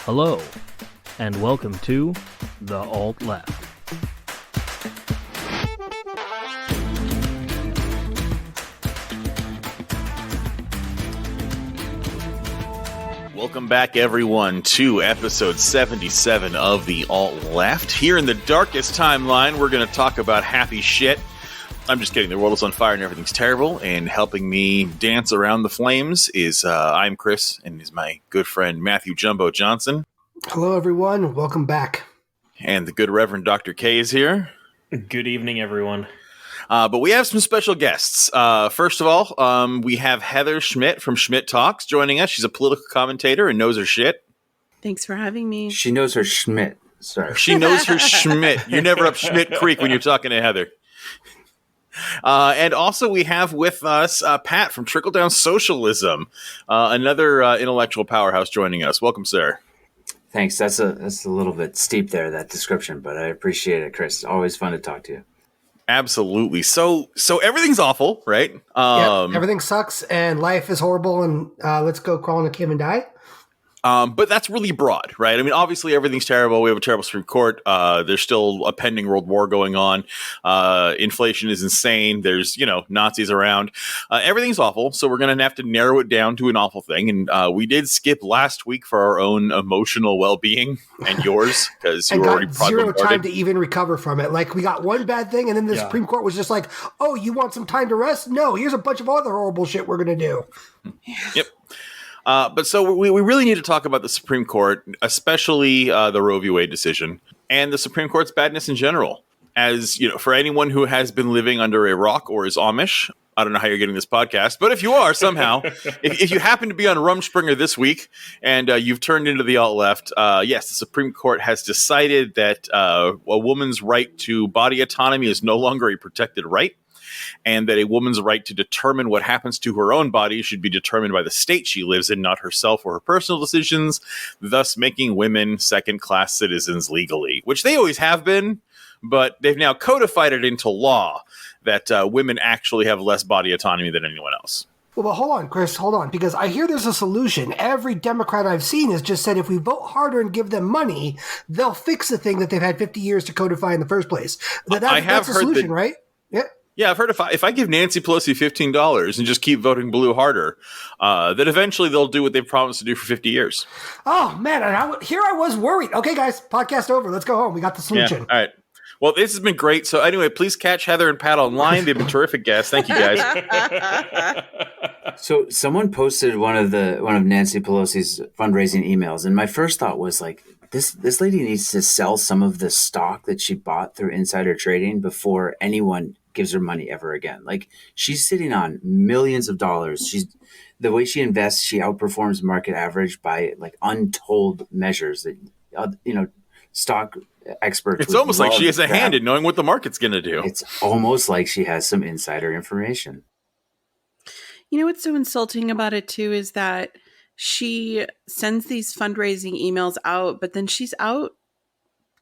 Hello, and welcome to The Alt Left. Welcome back, everyone, to episode 77 of The Alt Left. Here in the darkest timeline, we're going to talk about happy shit. I'm just kidding. The world is on fire and everything's terrible. And helping me dance around the flames is I'm Chris, and is my good friend Matthew Jumbo Johnson. Hello, everyone. Welcome back. And the good Reverend Dr. K is here. Good evening, everyone. But we have some special guests. First of all, we have Heather Schmidt from Schmidt Talks joining us. She's a political commentator and knows her shit. Thanks for having me. She knows her Schmidt. Sorry. She knows her Schmidt. You're never up Schmidt Creek when you're talking to Heather. And also we have with us Pat from Trickle Down Socialism, another intellectual powerhouse joining us. Welcome, sir. Thanks. That's a little bit steep there, that description, but I appreciate it, Chris. Always fun to talk to you. Absolutely. So everything's awful, right? Yep, everything sucks and life is horrible and let's go crawl in a cave and die. But that's really broad, right? I mean, obviously everything's terrible. We have a terrible Supreme Court. There's still a pending world war going on. Inflation is insane. There's, Nazis around. Everything's awful. So we're going to have to narrow it down to an awful thing. And we did skip last week for our own emotional well-being and yours because you were already zero time to even recover from it. Like we got one bad thing and then the Supreme Court was just like, oh, you want some time to rest? No, here's a bunch of other horrible shit we're going to do. Yep. But so we really need to talk about the Supreme Court, especially the Roe v. Wade decision and the Supreme Court's badness in general. As for anyone who has been living under a rock or is Amish, I don't know how you're getting this podcast, but if you are somehow, if you happen to be on Rumspringer this week and you've turned into the alt left, yes, the Supreme Court has decided that a woman's right to body autonomy is no longer a protected right. And that a woman's right to determine what happens to her own body should be determined by the state she lives in, not herself or her personal decisions, thus making women second-class citizens legally, which they always have been, but they've now codified it into law that women actually have less body autonomy than anyone else. Well, but hold on, Chris, because I hear there's a solution. Every Democrat I've seen has just said if we vote harder and give them money, they'll fix the thing that they've had 50 years to codify in the first place. That's a solution, right? Yeah. Yeah, I've heard if I give Nancy Pelosi $15 and just keep voting blue harder, that eventually they'll do what they've promised to do for 50 years. Oh, man. And here I was worried. Okay, guys, podcast over. Let's go home. We got the solution. Yeah, all right. Well, this has been great. So anyway, please catch Heather and Pat online. They've been terrific guests. Thank you, guys. So someone posted one of Nancy Pelosi's fundraising emails, and my first thought was like, this lady needs to sell some of the stock that she bought through insider trading before anyone gives her money ever again. Like she's sitting on millions of dollars. The way she invests, she outperforms market average by like untold measures that, stock experts. It's almost like she has a hand in knowing what the market's going to do. It's almost like she has some insider information. You know what's so insulting about it too is that she sends these fundraising emails out, but then she's out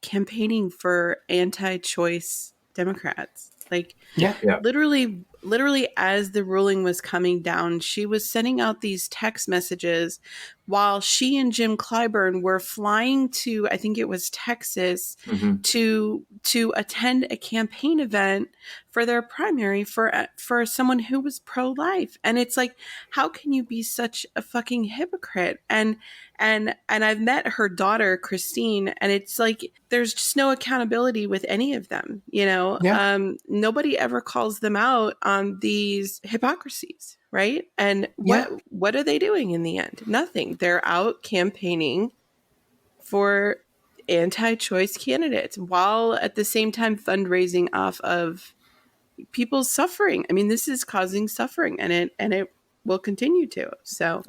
campaigning for anti-choice Democrats. Like, literally as the ruling was coming down, she was sending out these text messages while she and Jim Clyburn were flying to, I think it was Texas, to attend a campaign event for their primary for someone who was pro-life. And it's like, how can you be such a fucking hypocrite? And I've met her daughter, Christine, and it's like, there's just no accountability with any of them, nobody ever calls them out on these hypocrisies, right? And what are they doing in the end? Nothing. They're out campaigning for anti-choice candidates while at the same time fundraising off of people's suffering. I mean, this is causing suffering and it will continue to. So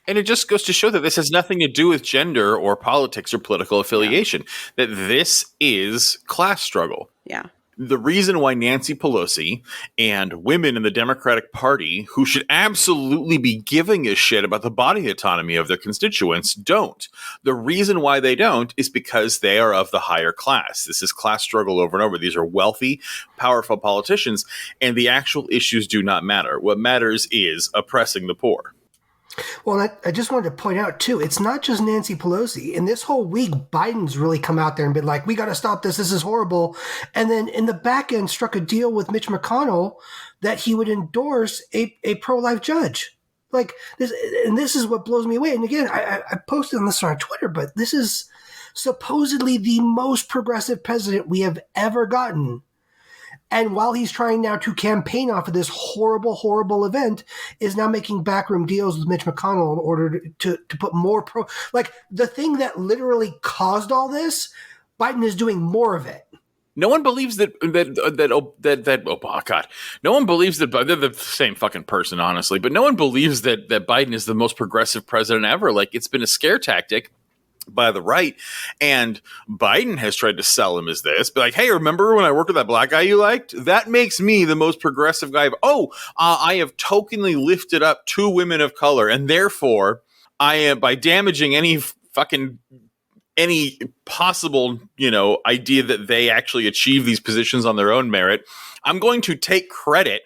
and it just goes to show that this has nothing to do with gender or politics or political affiliation, that this is class struggle. Yeah. The reason why Nancy Pelosi and women in the Democratic Party, who should absolutely be giving a shit about the body autonomy of their constituents, don't. The reason why they don't is because they are of the higher class. This is class struggle over and over. These are wealthy, powerful politicians, and the actual issues do not matter. What matters is oppressing the poor. Well, I just wanted to point out, too, it's not just Nancy Pelosi. In this whole week, Biden's really come out there and been like, we got to stop this. This is horrible. And then in the back end struck a deal with Mitch McConnell that he would endorse a pro-life judge. Like this, and this is what blows me away. And again, I posted on this on Twitter, but this is supposedly the most progressive president we have ever gotten. And while he's trying now to campaign off of this horrible, horrible event, is now making backroom deals with Mitch McConnell in order to put more like the thing that literally caused all this, Biden is doing more of it. No one believes that oh God. No one believes that they're the same fucking person, honestly, but no one believes that Biden is the most progressive president ever. Like, it's been a scare tactic by the right, and Biden has tried to sell him as this, but like, hey, remember when I worked with that black guy you liked? That makes me the most progressive guy. I have tokenly lifted up 2 women of color, and therefore I am, by damaging any possible, idea that they actually achieve these positions on their own merit, I'm going to take credit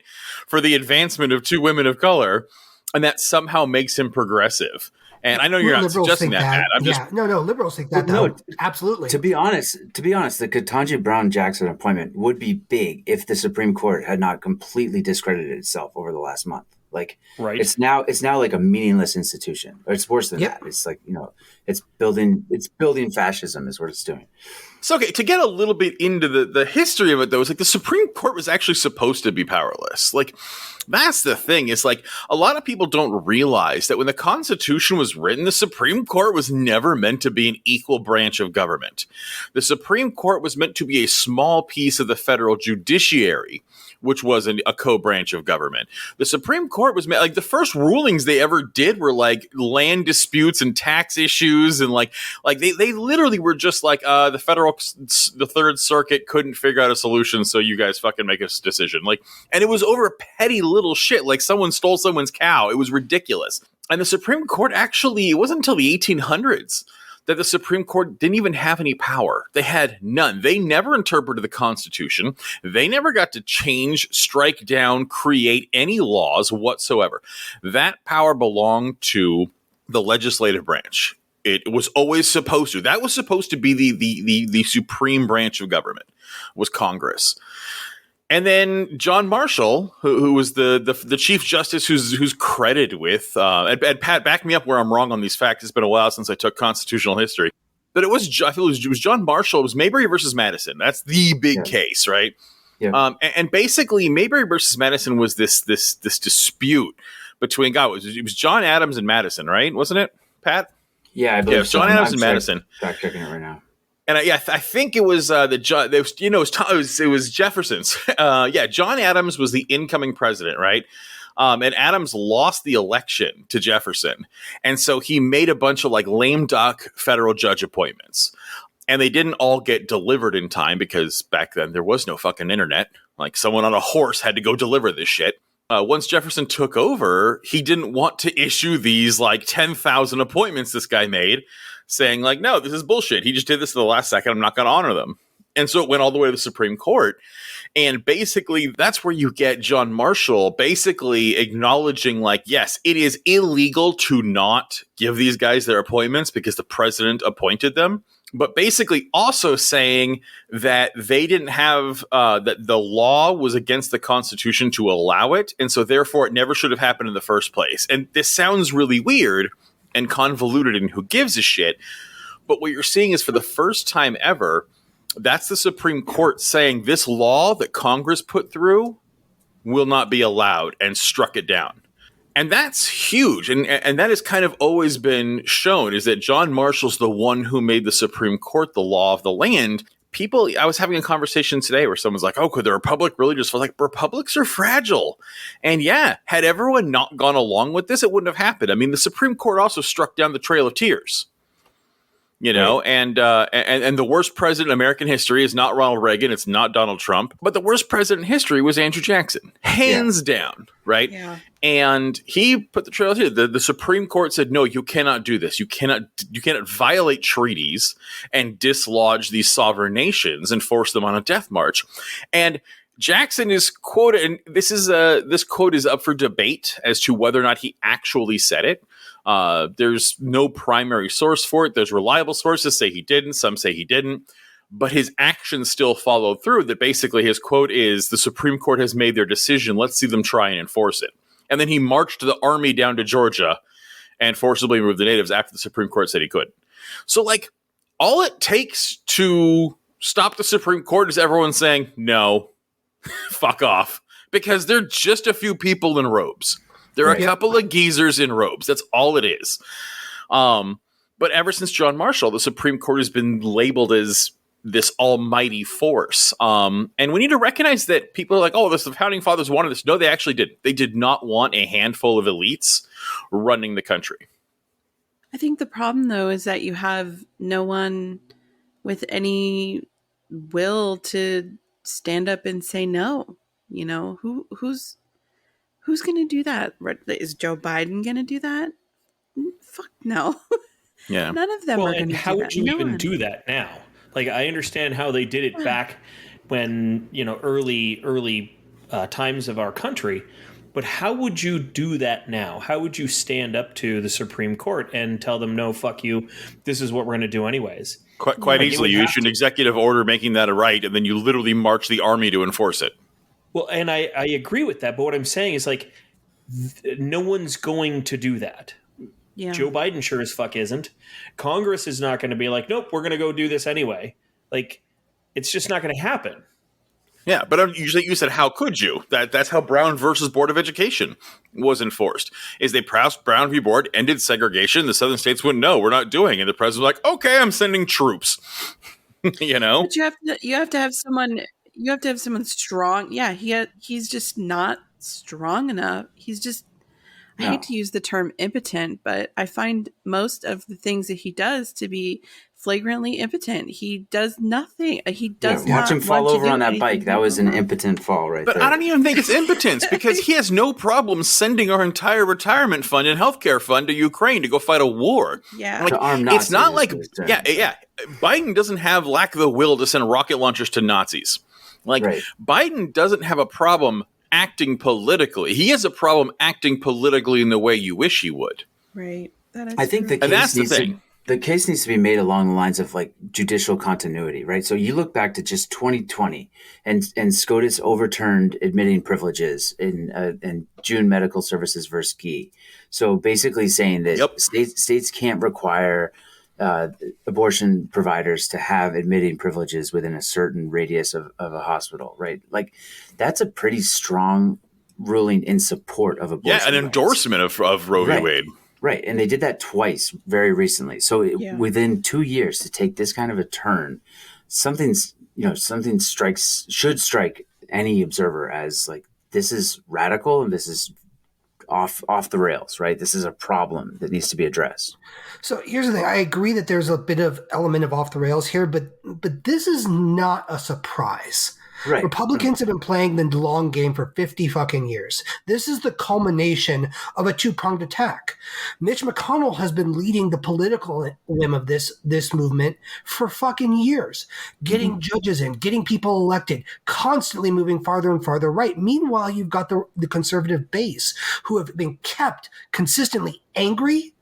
for the advancement of 2 women of color, and that somehow makes him progressive. And I know you're not suggesting that. No, liberals think that. No, absolutely. To be honest, the Ketanji Brown Jackson appointment would be big if the Supreme Court had not completely discredited itself over the last month. Like, right. It's now like a meaningless institution, or it's worse than that. It's like, it's building fascism is what it's doing. So, okay, to get a little bit into the history of it, though, it's like the Supreme Court was actually supposed to be powerless. Like, that's the thing. It's like a lot of people don't realize that when the Constitution was written, the Supreme Court was never meant to be an equal branch of government. The Supreme Court was meant to be a small piece of the federal judiciary, which was a co-branch of government. The Supreme Court was like the first rulings they ever did were like land disputes and tax issues, and like they literally were just like the Third Circuit couldn't figure out a solution, so you guys fucking make a decision. Like, and it was over petty little shit, like someone stole someone's cow. It was ridiculous. And the Supreme Court actually, it wasn't until the 1800s that the Supreme Court didn't even have any power. They had none. They never interpreted the Constitution. They never got to change, strike down, create any laws whatsoever. That power belonged to the legislative branch. It was always supposed to. That was supposed to be the supreme branch of government, was Congress. And then John Marshall, who was the Chief Justice, who's credited with, and Pat, back me up where I'm wrong on these facts. It's been a while since I took constitutional history, but I feel it was John Marshall. It was Mayberry versus Madison. That's the big case, right? Yeah. And basically, Mayberry versus Madison was this dispute between it was John Adams and Madison, right? Wasn't it, Pat? Yeah, I believe it was John Adams and Madison. Fact checking it right now. And I think it was it was Jefferson's. John Adams was the incoming president, right? And Adams lost the election to Jefferson, and so he made a bunch of like lame duck federal judge appointments, and they didn't all get delivered in time because back then there was no fucking internet. Like, someone on a horse had to go deliver this shit. Once Jefferson took over, he didn't want to issue these like 10,000 appointments this guy made, saying like, no, this is bullshit. He just did this at the last second. I'm not going to honor them. And so it went all the way to the Supreme Court. And basically, that's where you get John Marshall basically acknowledging like, yes, it is illegal to not give these guys their appointments because the president appointed them. But basically also saying that they didn't have, that the law was against the Constitution to allow it. And so therefore it never should have happened in the first place. And this sounds really weird and convoluted and who gives a shit. But what you're seeing is for the first time ever, that's the Supreme Court saying this law that Congress put through will not be allowed, and struck it down. And that's huge. And that has kind of always been shown, is that John Marshall's the one who made the Supreme Court the law of the land. I was having a conversation today where someone's like, oh, could the Republic really just feel like republics are fragile? And yeah, had everyone not gone along with this, it wouldn't have happened. I mean, the Supreme Court also struck down the Trail of Tears. Right. And the worst president in American history is not Ronald Reagan. It's not Donald Trump. But the worst president in history was Andrew Jackson. Hands down. Right. Yeah. And he put the trail here. The Supreme Court said, no, you cannot do this. You cannot violate treaties and dislodge these sovereign nations and force them on a death march. And Jackson is quoted, and this quote is up for debate as to whether or not he actually said it. There's no primary source for it. There's reliable sources say he didn't. Some say he didn't. But his actions still followed through. That basically his quote is, the Supreme Court has made their decision. Let's see them try and enforce it. And then he marched the army down to Georgia and forcibly removed the natives after the Supreme Court said he could. So, like, all it takes to stop the Supreme Court is everyone saying, no, fuck off. Because they're just a few people in robes. There are a couple of geezers in robes. That's all it is. But ever since John Marshall, the Supreme Court has been labeled as this almighty force. And we need to recognize that people are like, oh, the founding fathers wanted this. No, they actually didn't. They did not want a handful of elites running the country. I think the problem, though, is that you have no one with any will to stand up and say no. You know, who's going to do that? Is Joe Biden going to do that? Fuck no. Yeah. None of them are going to do that. How would you even do that now? Like, I understand how they did it back when, early times of our country. But how would you do that now? How would you stand up to the Supreme Court and tell them, no, fuck you, this is what we're going to do anyways? Quite easily. You issue an executive order making that a right, and then you literally march the army to enforce it. Well, and I agree with that. But what I'm saying is, like, no one's going to do that. Yeah. Joe Biden sure as fuck isn't. Congress is not going to be like, nope, we're going to go do this anyway. Like, it's just not going to happen. Yeah, but you said, how could you? That's how Brown versus Board of Education was enforced. Is they passed Brown v. Board, ended segregation. The southern states went, no, we're not doing it. And the president was like, okay, I'm sending troops. But you have to have someone. You have to have someone strong. Yeah, he's just not strong enough. He's just. I hate to use the term impotent, but I find most of the things that he does to be flagrantly impotent. He does nothing. He does not watch him fall over on that bike. That was an impotent fall right there. But I don't even think it's impotence because he has no problem sending our entire retirement fund and healthcare fund to Ukraine to go fight a war. Yeah. Like, to arm Nazis, it's not like, yeah. Biden doesn't have lack of the will to send rocket launchers to Nazis. Like, Biden doesn't have a problem acting politically. He has a problem acting politically in the way you wish he would. Right. That is I think true. the case needs to be made along the lines of like judicial continuity, right? So you look back to just 2020 and SCOTUS overturned admitting privileges in June Medical Services versus Gee. So basically saying that states can't require abortion providers to have admitting privileges within a certain radius of a hospital, right? Like, that's a pretty strong ruling in support of abortion. Yeah, an endorsement of Roe v. Wade. Right, and they did that twice very recently. So within 2 years to take this kind of a turn, something should strike any observer as like, this is radical and this is off the rails, right? This is a problem that needs to be addressed. So here's the thing. I agree that there's a bit of element of off the rails here, but this is not a surprise. Right. Republicans have been playing the long game for 50 fucking years. This is the culmination of a two-pronged attack. Mitch McConnell has been leading the political limb of this movement for fucking years, getting judges in, getting people elected, constantly moving farther and farther right. Meanwhile, you've got the conservative base who have been kept consistently angry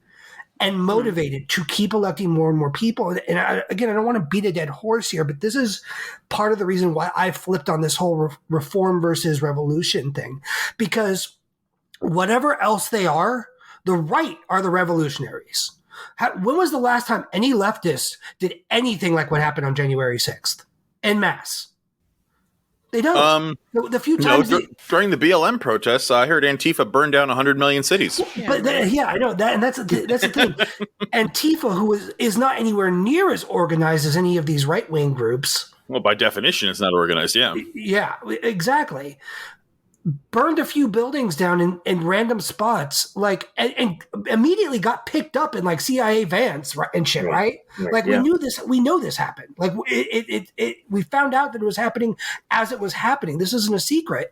and motivated to keep electing more and more people. And I don't want to beat a dead horse here, but this is part of the reason why I flipped on this whole reform versus revolution thing. Because whatever else they are, the right are the revolutionaries. When was the last time any leftist did anything like what happened on January 6th? En masse. They don't. The few times during the BLM protests, I heard Antifa burned down 100 million cities. But I know that, and that's the thing. Antifa, who is not anywhere near as organized as any of these right wing groups. Well, by definition, it's not organized. Yeah. Yeah, exactly. Burned a few buildings down in random spots, like, and immediately got picked up in like CIA vans and shit, right? Like, we knew this, we know this happened. Like, we found out that it was happening as it was happening. This isn't a secret.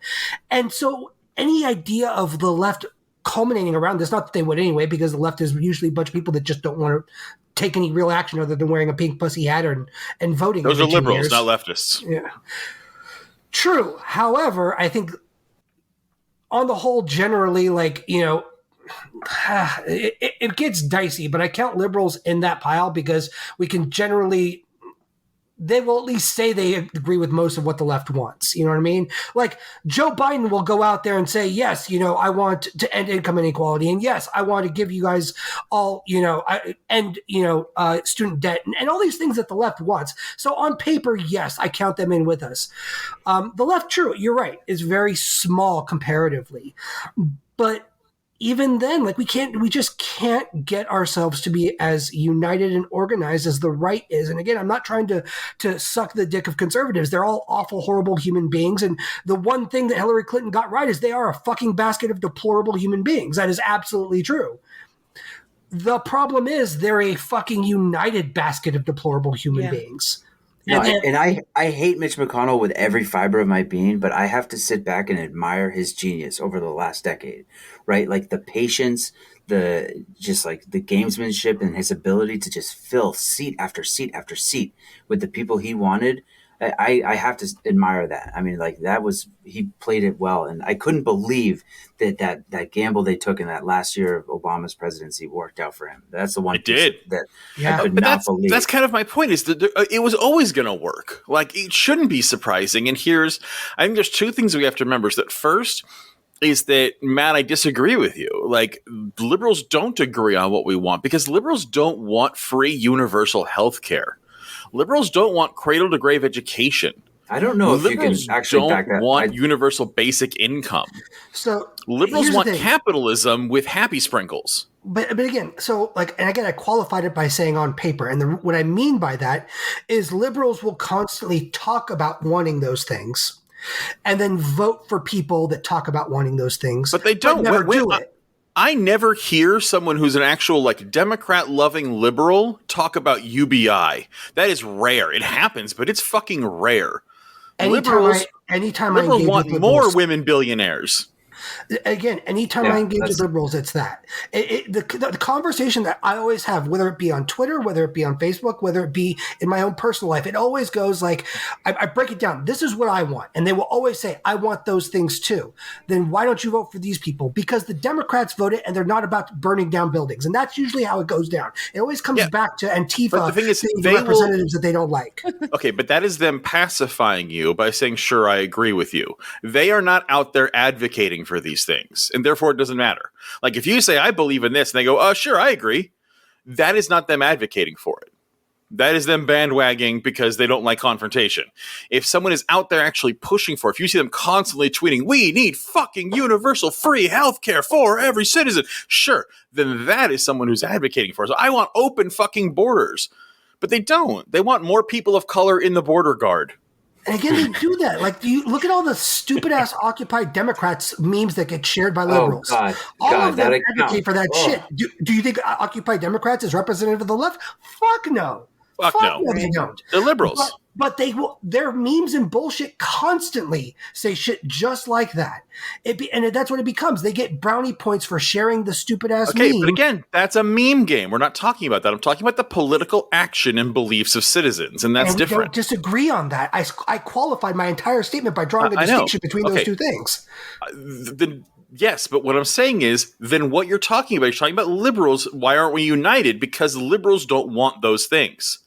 And so any idea of the left culminating around this, not that they would anyway, because the left is usually a bunch of people that just don't want to take any real action other than wearing a pink pussy hat and voting. Those are liberals, not leftists. Yeah. True. However, I think on the whole, generally, like, it gets dicey, but I count liberals in that pile because we can generally, they will at least say they agree with most of what the left wants. You know what I mean? Like Joe Biden will go out there and say, yes, I want to end income inequality. And yes, I want to give you guys all, end, student debt and all these things that the left wants. So on paper, yes, I count them in with us. The left, true, you're right, is very small comparatively. But even then, like we just can't get ourselves to be as united and organized as the right is. And again, I'm not trying to suck the dick of conservatives. They're all awful, horrible human beings. And the one thing that Hillary Clinton got right is they are a fucking basket of deplorable human beings. That is absolutely true. The problem is they're a fucking united basket of deplorable human beings. No, and I hate Mitch McConnell with every fiber of my being, but I have to sit back and admire his genius over the last decade, right? Like the patience, the gamesmanship, and his ability to just fill seat after seat after seat with the people he wanted. I have to admire that. I mean, like he played it well, and I couldn't believe that gamble they took in that last year of Obama's presidency worked out for him. That's the one it did. I could not believe. That's kind of my point. Is that it was always going to work. Like it shouldn't be surprising. And I think there's two things we have to remember. Is that first is that, Matt, I disagree with you. Like liberals don't agree on what we want because liberals don't want free universal health care. Liberals don't want cradle-to-grave education. I don't know if you can actually back that. Liberals don't want universal basic income. So liberals want capitalism with happy sprinkles. But again, I qualified it by saying on paper. And what I mean by that is liberals will constantly talk about wanting those things and then vote for people that talk about wanting those things. But they don't. Never do it. I never hear someone who's an actual Democrat-loving liberal talk about UBI. That is rare. It happens, but it's fucking rare. Liberals want more women billionaires. Again, anytime I engage with liberals, it's that. The conversation that I always have, whether it be on Twitter, whether it be on Facebook, whether it be in my own personal life, it always goes like, I break it down. This is what I want. And they will always say, I want those things too. Then why don't you vote for these people? Because the Democrats voted and they're not about burning down buildings. And that's usually how it goes down. It always comes back to Antifa, but the thing is, the representatives that they don't like. Okay, but that is them pacifying you by saying, sure, I agree with you. They are not out there advocating for these things, and therefore it doesn't matter. Like if you say I believe in this and they go, sure, I agree, that is not them advocating for it. That is them bandwagging because they don't like confrontation. If someone is out there actually pushing for it, if you see them constantly tweeting, we need fucking universal free healthcare for every citizen, sure, then that is someone who's advocating for it. So I want open fucking borders. But they don't. They want more people of color in the border guard. And again, they do that. Like, you look at all the stupid-ass Occupy Democrats memes that get shared by liberals. All of them advocate for that shit. Do you think Occupy Democrats is representative of the left? Fuck no. Fuck no. They don't. They're liberals. But their memes and bullshit constantly say shit just like that. And that's what it becomes. They get brownie points for sharing the stupid-ass meme. Okay, but again, that's a meme game. We're not talking about that. I'm talking about the political action and beliefs of citizens, and that's different. We don't disagree on that. I qualified my entire statement by drawing a distinction between those two things. Yes, but what I'm saying is, then what you're talking about liberals. Why aren't we united? Because liberals don't want those things.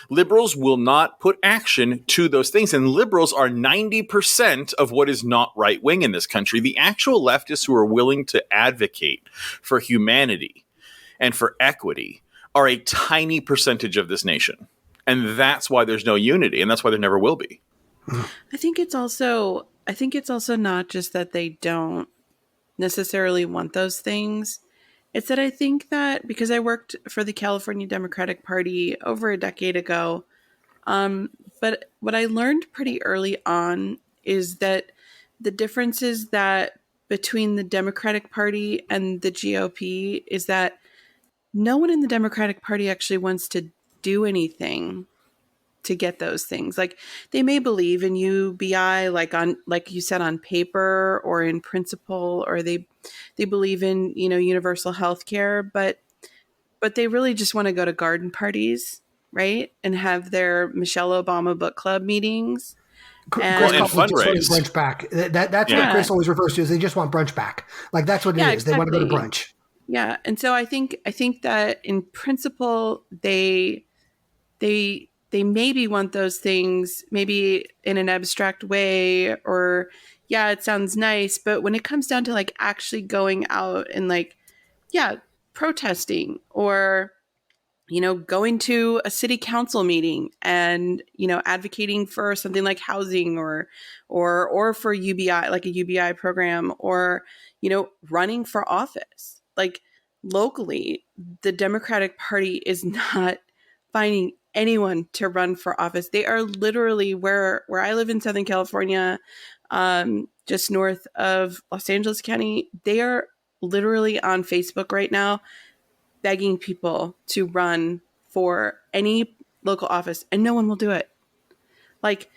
Liberals will not put action to those things. And liberals are 90% of what is not right wing in this country. The actual leftists who are willing to advocate for humanity and for equity are a tiny percentage of this nation. And that's why there's no unity. And that's why there never will be. I think it's also not just that they don't necessarily want those things. It's that I think that because I worked for the California Democratic Party over a decade ago, but what I learned pretty early on is that the differences that between the Democratic Party and the GOP is that no one in the Democratic Party actually wants to do anything to get those things. Like they may believe in UBI, like you said, on paper or in principle, or they believe in, universal health care, but they really just want to go to garden parties, right? And have their Michelle Obama book club meetings Chris and calls it just wanting fundraise. brunch back. That's what Chris always refers to, is they just want brunch back. Like, that's what it is. Exactly. They want to go to brunch. Yeah. And so I think that in principle, they maybe want those things, maybe in an abstract way, or yeah, it sounds nice. But when it comes down to like actually going out and like, yeah, protesting, or, you know, going to a city council meeting and, you know, advocating for something like housing or for UBI, like a UBI program, or, you know, running for office, like locally, the Democratic Party is not finding anyone to run for office. They are literally where I live in Southern California, just north of Los Angeles County. They are literally on Facebook right now begging people to run for any local office, and no one will do it. Like,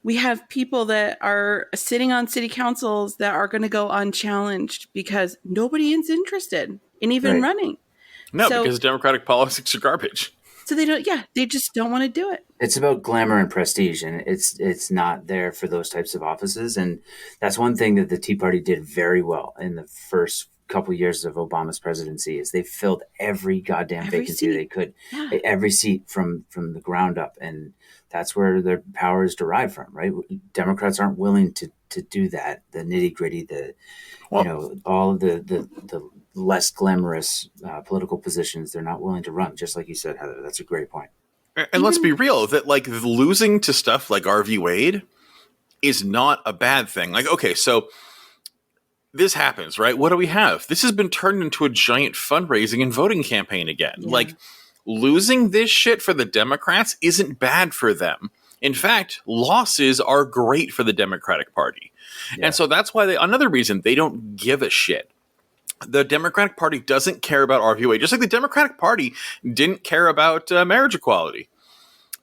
we have people that are sitting on city councils that are going to go unchallenged because nobody is interested in even running. No, because Democratic politics are garbage. So they just don't want to do it. It's about glamour and prestige, and it's not there for those types of offices. And that's one thing that the Tea Party did very well in the first couple years of Obama's presidency, is they filled every goddamn vacancy they could, every seat from the ground up. And that's where their power is derived from, right? Democrats aren't willing to do that, the nitty gritty, all of the less glamorous political positions. They're not willing to run, just like you said, Heather. That's a great point. And let's be real, that like losing to stuff like Roe v. Wade is not a bad thing. Like, okay, so this happens, right? What do we have? This has been turned into a giant fundraising and voting campaign again. Yeah. Like, losing this shit for the Democrats isn't bad for them. In fact, losses are great for the Democratic Party. Yeah. And so that's why another reason they don't give a shit. The Democratic Party doesn't care about Roe v. Wade, just like the Democratic Party didn't care about marriage equality.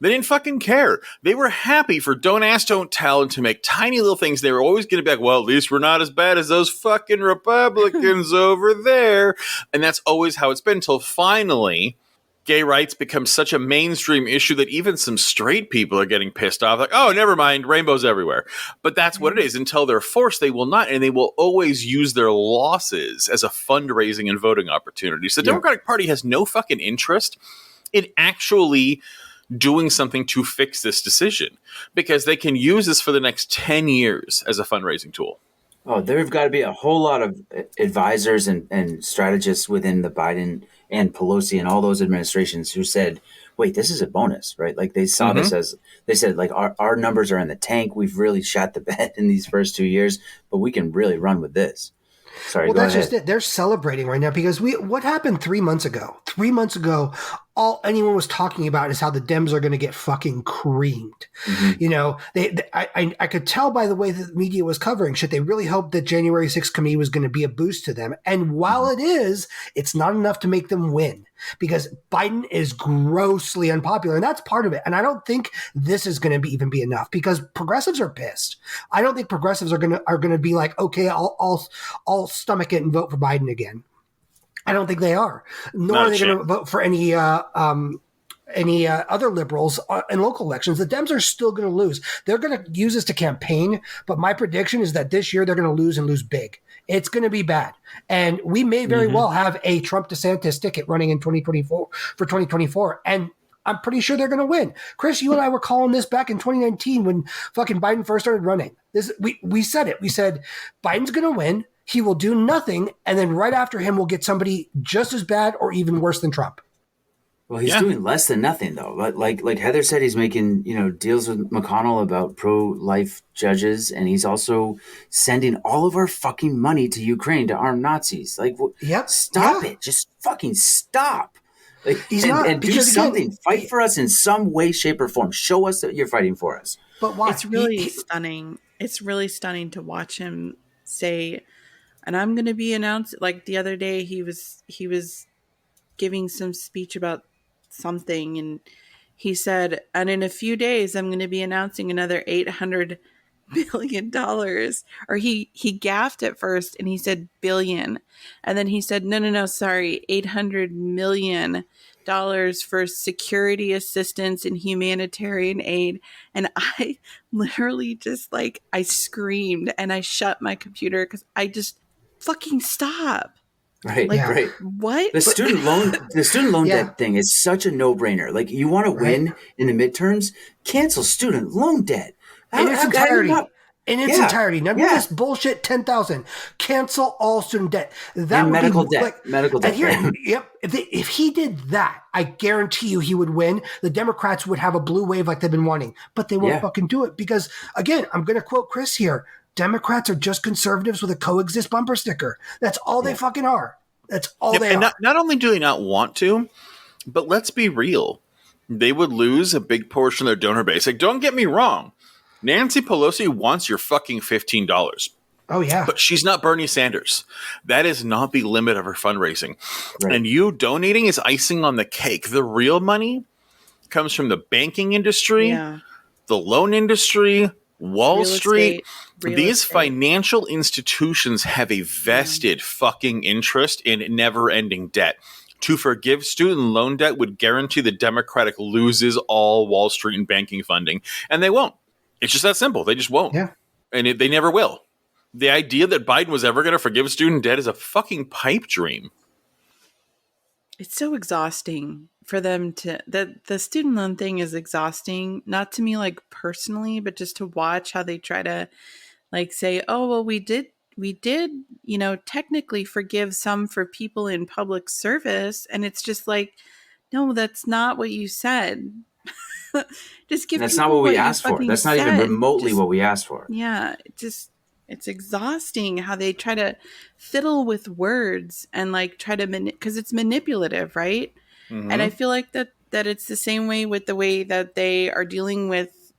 They didn't fucking care. They were happy for don't ask, don't tell, and to make tiny little things. They were always going to be like, well, at least we're not as bad as those fucking Republicans over there. And that's always how it's been, until finally gay rights become such a mainstream issue that even some straight people are getting pissed off. Like, oh, never mind, rainbows everywhere. But that's what it is. Until they're forced, they will not. And they will always use their losses as a fundraising and voting opportunity. So the Democratic Party has no fucking interest in actually doing something to fix this decision, because they can use this for the next 10 years as a fundraising tool. Oh, there have got to be a whole lot of advisors and strategists within the Biden and Pelosi and all those administrations who said, wait, this is a bonus, right? Like, they saw this as, they said, like, our numbers are in the tank. We've really shot the bed in these first 2 years, but we can really run with this. Sorry, well, that's just it. They're celebrating right now because what happened 3 months ago? 3 months ago, all anyone was talking about is how the Dems are going to get fucking creamed. Mm-hmm. You know, I could tell by the way that the media was covering shit. They really hoped that January 6th committee was going to be a boost to them. And while it is, it's not enough to make them win, because Biden is grossly unpopular, and that's part of it. And I don't think this is going to even be enough, because progressives are pissed. I don't think progressives are going to be like, okay, I'll stomach it and vote for Biden again. I don't think they are. Nor are they going to vote for any other liberals in local elections. The Dems are still going to lose. They're going to use this to campaign, but my prediction is that this year they're going to lose and lose big. It's going to be bad. And we may very well have a Trump-DeSantis ticket running in 2024. And I'm pretty sure they're going to win. Chris, you and I were calling this back in 2019 when fucking Biden first started running. We said it. We said Biden's going to win. He will do nothing, and then right after him, we'll get somebody just as bad or even worse than Trump. Well, he's doing less than nothing, though. Like Heather said, he's making deals with McConnell about pro-life judges, and he's also sending all of our fucking money to Ukraine to arm Nazis. Like, stop it! Just fucking stop! Like, and do something. Again, fight for us in some way, shape, or form. Show us that you're fighting for us. But why? It's really stunning. It's really stunning to watch him say, and I'm going to be announced. Like the other day, he was giving some speech about something, and he said, and in a few days, I'm going to be announcing another $800 billion. Or he gaffed at first, and he said billion, and then he said, no, sorry, $800 million. for security assistance and humanitarian aid. And I literally just I screamed and I shut my computer because I just fucking stop. Right, Yeah. right. What? The student loan Yeah. debt thing is such a no-brainer. Like, you want to win in the midterms, cancel student loan debt. In its entirety. Entirety. None of Yeah. this bullshit 10,000. Cancel all student debt. That And would medical be debt. Medical debt. Yep. If he did that, I guarantee you he would win. The Democrats would have a blue wave like they've been wanting. But they won't fucking do it because, again, I'm going to quote Chris here. Democrats are just conservatives with a coexist bumper sticker. That's all they fucking are. That's all they are. Not only do they not want to, but let's be real. They would lose a big portion of their donor base. Like, don't get me wrong. Nancy Pelosi wants your fucking $15. Oh, yeah. But she's not Bernie Sanders. That is not the limit of her fundraising. Right. And you donating is icing on the cake. The real money comes from the banking industry, the loan industry, Wall Street. These financial institutions have a vested fucking interest in never-ending debt. To forgive student loan debt would guarantee the Democratic loses all Wall Street and banking funding. And they won't. It's just that simple. They just won't. Yeah. And they never will. The idea that Biden was ever going to forgive student debt is a fucking pipe dream. It's so exhausting for them the student loan thing is exhausting, not to me personally, but just to watch how they try to say, oh, well, we did, technically forgive some for people in public service. And it's just no, that's not what you said. Just give. That's not what we asked for. That's not even remotely what we asked for. Yeah. It's exhausting how they try to fiddle with words and try to because it's manipulative, right? Mm-hmm. And I feel like that it's the same way with the way that they are dealing with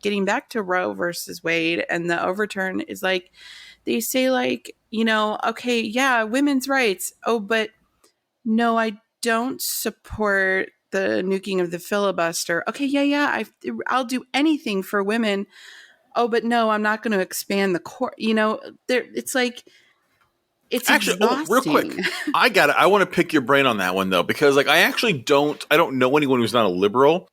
getting back to Roe versus Wade and the overturn is they say okay, yeah, women's rights. Oh, but no, I don't support the nuking of the filibuster. Okay, yeah, I'll do anything for women. Oh, but no, I'm not going to expand the court. It's it's actually exhausting. Real quick. I want to pick your brain on that one though, because I don't know anyone who's not a liberal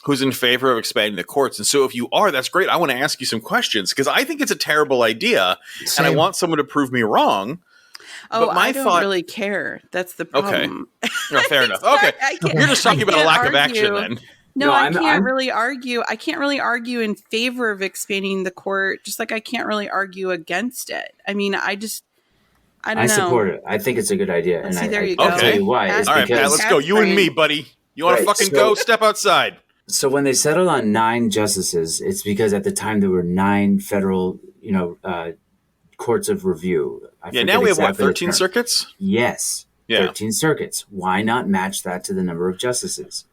who's in favor of expanding the courts. And so if you are, that's great. I want to ask you some questions because I think it's a terrible idea. Same. And I want someone to prove me wrong. Oh, I don't really care. That's the problem. Okay. No, fair enough. Okay. You're just talking about a lack of action then. No, I can't really argue. I can't really argue in favor of expanding the court, just like I can't really argue against it. I mean, I don't know. I support it. I think it's a good idea. And there you go. I'll tell you why. All right, Pat, let's go. You and me, buddy. You want to fucking go? Step outside. So when they settled on 9 justices, it's because at the time there were 9 federal, courts of review. Now we have, 13 circuits? Yes. Yeah. 13 circuits. Why not match that to the number of justices?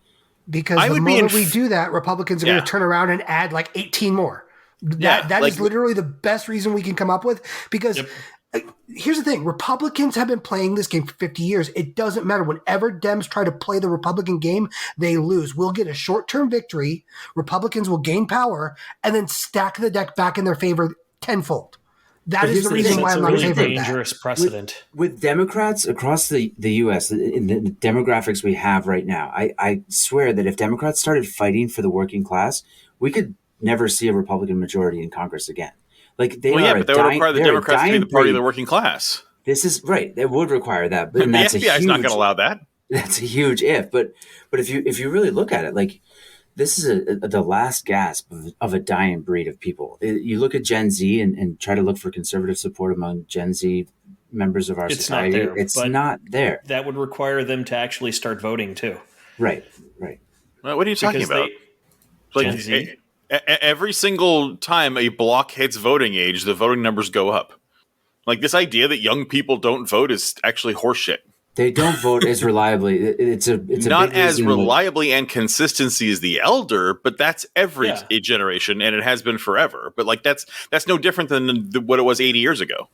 Because the moment we do that, Republicans are going to turn around and add 18 more. That is literally the best reason we can come up with. Because here's the thing. Republicans have been playing this game for 50 years. It doesn't matter. Whenever Dems try to play the Republican game, they lose. We'll get a short-term victory. Republicans will gain power and then stack the deck back in their favor tenfold. That is the reason why I'm not in favor of that. Dangerous precedent. With Democrats across the U.S., in the demographics we have right now, I swear that if Democrats started fighting for the working class, we could never see a Republican majority in Congress again. But that would require the Democrats to be the party of the working class. This is right. It would require that. But the FBI is not going to allow that. That's a huge if. But if you really look at it, this is the last gasp of a dying breed of people. You look at Gen Z and try to look for conservative support among Gen Z members of our society. It's not there. That would require them to actually start voting too. Right. Well, what are you talking about? Gen Z? Every single time a block hits voting age, the voting numbers go up. This idea that young people don't vote is actually horseshit. They don't vote as reliably. It's not as reliably and consistency as the elder, but that's every generation, and it has been forever. But that's no different than what it was 80 years ago.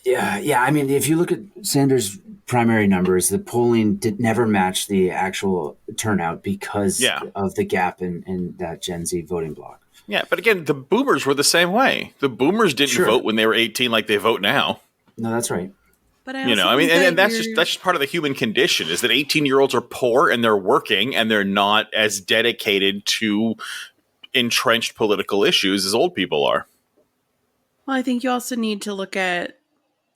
Yeah. I mean, if you look at Sanders' primary numbers, the polling never matched the actual turnout because of the gap in that Gen Z voting bloc. Yeah, but again, the boomers were the same way. The boomers didn't vote when they were 18 like they vote now. No, that's right. But I You also know, I mean, think and that that's just part of the human condition is that 18-year-olds are poor and they're working and they're not as dedicated to entrenched political issues as old people are. well, I think you also need to look at,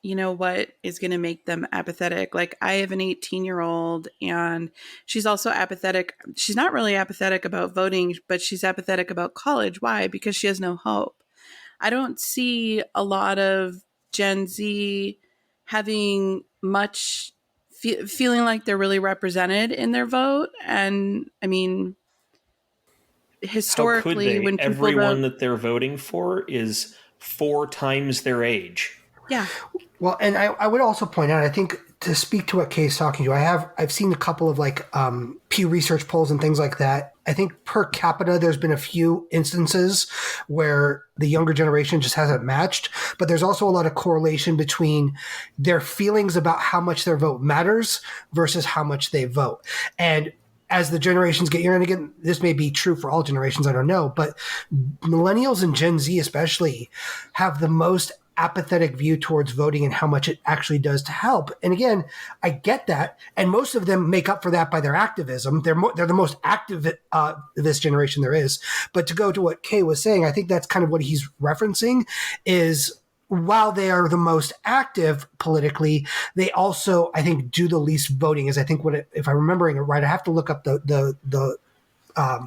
what is going to make them apathetic. Like I have an 18-year-old and she's also apathetic. She's not really apathetic about voting, but she's apathetic about college. Why? Because she has no hope. I don't see a lot of Gen Z having much feeling like they're really represented in their vote. And I mean, How could historically, they? when people Everyone vote, that they're voting for is 4 times their age. yeah. Well, and I would also point out, I think to speak to what Kay's talking to, I've seen a couple of Pew Research polls and things like that. I think per capita, there's been a few instances where the younger generation just hasn't matched, but there's also a lot of correlation between their feelings about how much their vote matters versus how much they vote. And as the generations get younger, and again, this may be true for all generations, I don't know, but millennials and Gen Z especially have the most apathetic view towards voting and how much it actually does to help. And again, I get that. And most of them make up for that by their activism. They're the most active this generation there is. But to go to what Kay was saying, I think that's kind of what he's referencing is while they are the most active politically, they also, I think, do the least voting. Is I think if I'm remembering it right, I have to look up the I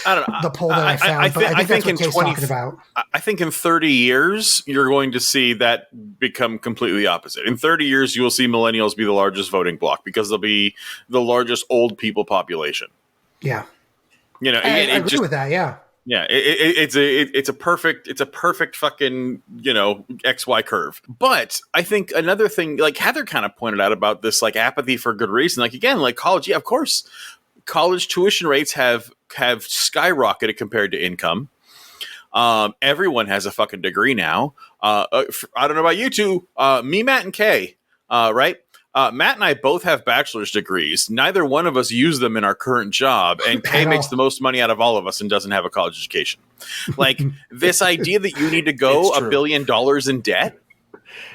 don't know. the poll that I found, but I think that's what Kay's talking about. I think in 30 years, you're going to see that become completely opposite. In 30 years, you will see millennials be the largest voting bloc because they'll be the largest old people population. Yeah. You know, I agree with that. Yeah. Yeah, it's a perfect fucking, XY curve. But I think another thing, like Heather kind of pointed out about this, like apathy for good reason. Like again, like college, yeah, of course, college tuition rates have skyrocketed compared to income. Everyone has a fucking degree now. I don't know about you two, me, Matt, and Kay, right? Matt and I both have bachelor's degrees. Neither one of us use them in our current job, and Kay makes the most money out of all of us and doesn't have a college education. Like this idea that you need to go $1 billion in debt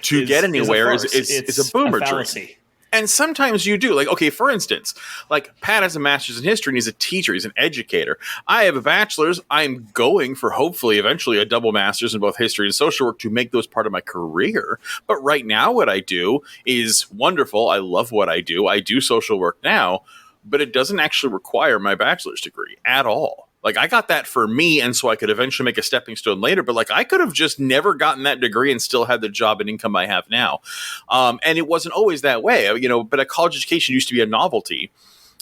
to get anywhere is a boomer dream. And sometimes you do. Like, okay, for instance, like Pat has a master's in history and he's a teacher. He's an educator. I have a bachelor's. I'm going for hopefully eventually a double master's in both history and social work to make those part of my career. But right now what I do is wonderful. I love what I do. I do social work now, but it doesn't actually require my bachelor's degree at all. Like I got that for me, and so I could eventually make a stepping stone later. But like I could have just never gotten that degree and still had the job and income I have now. And it wasn't always that way, But a college education used to be a novelty.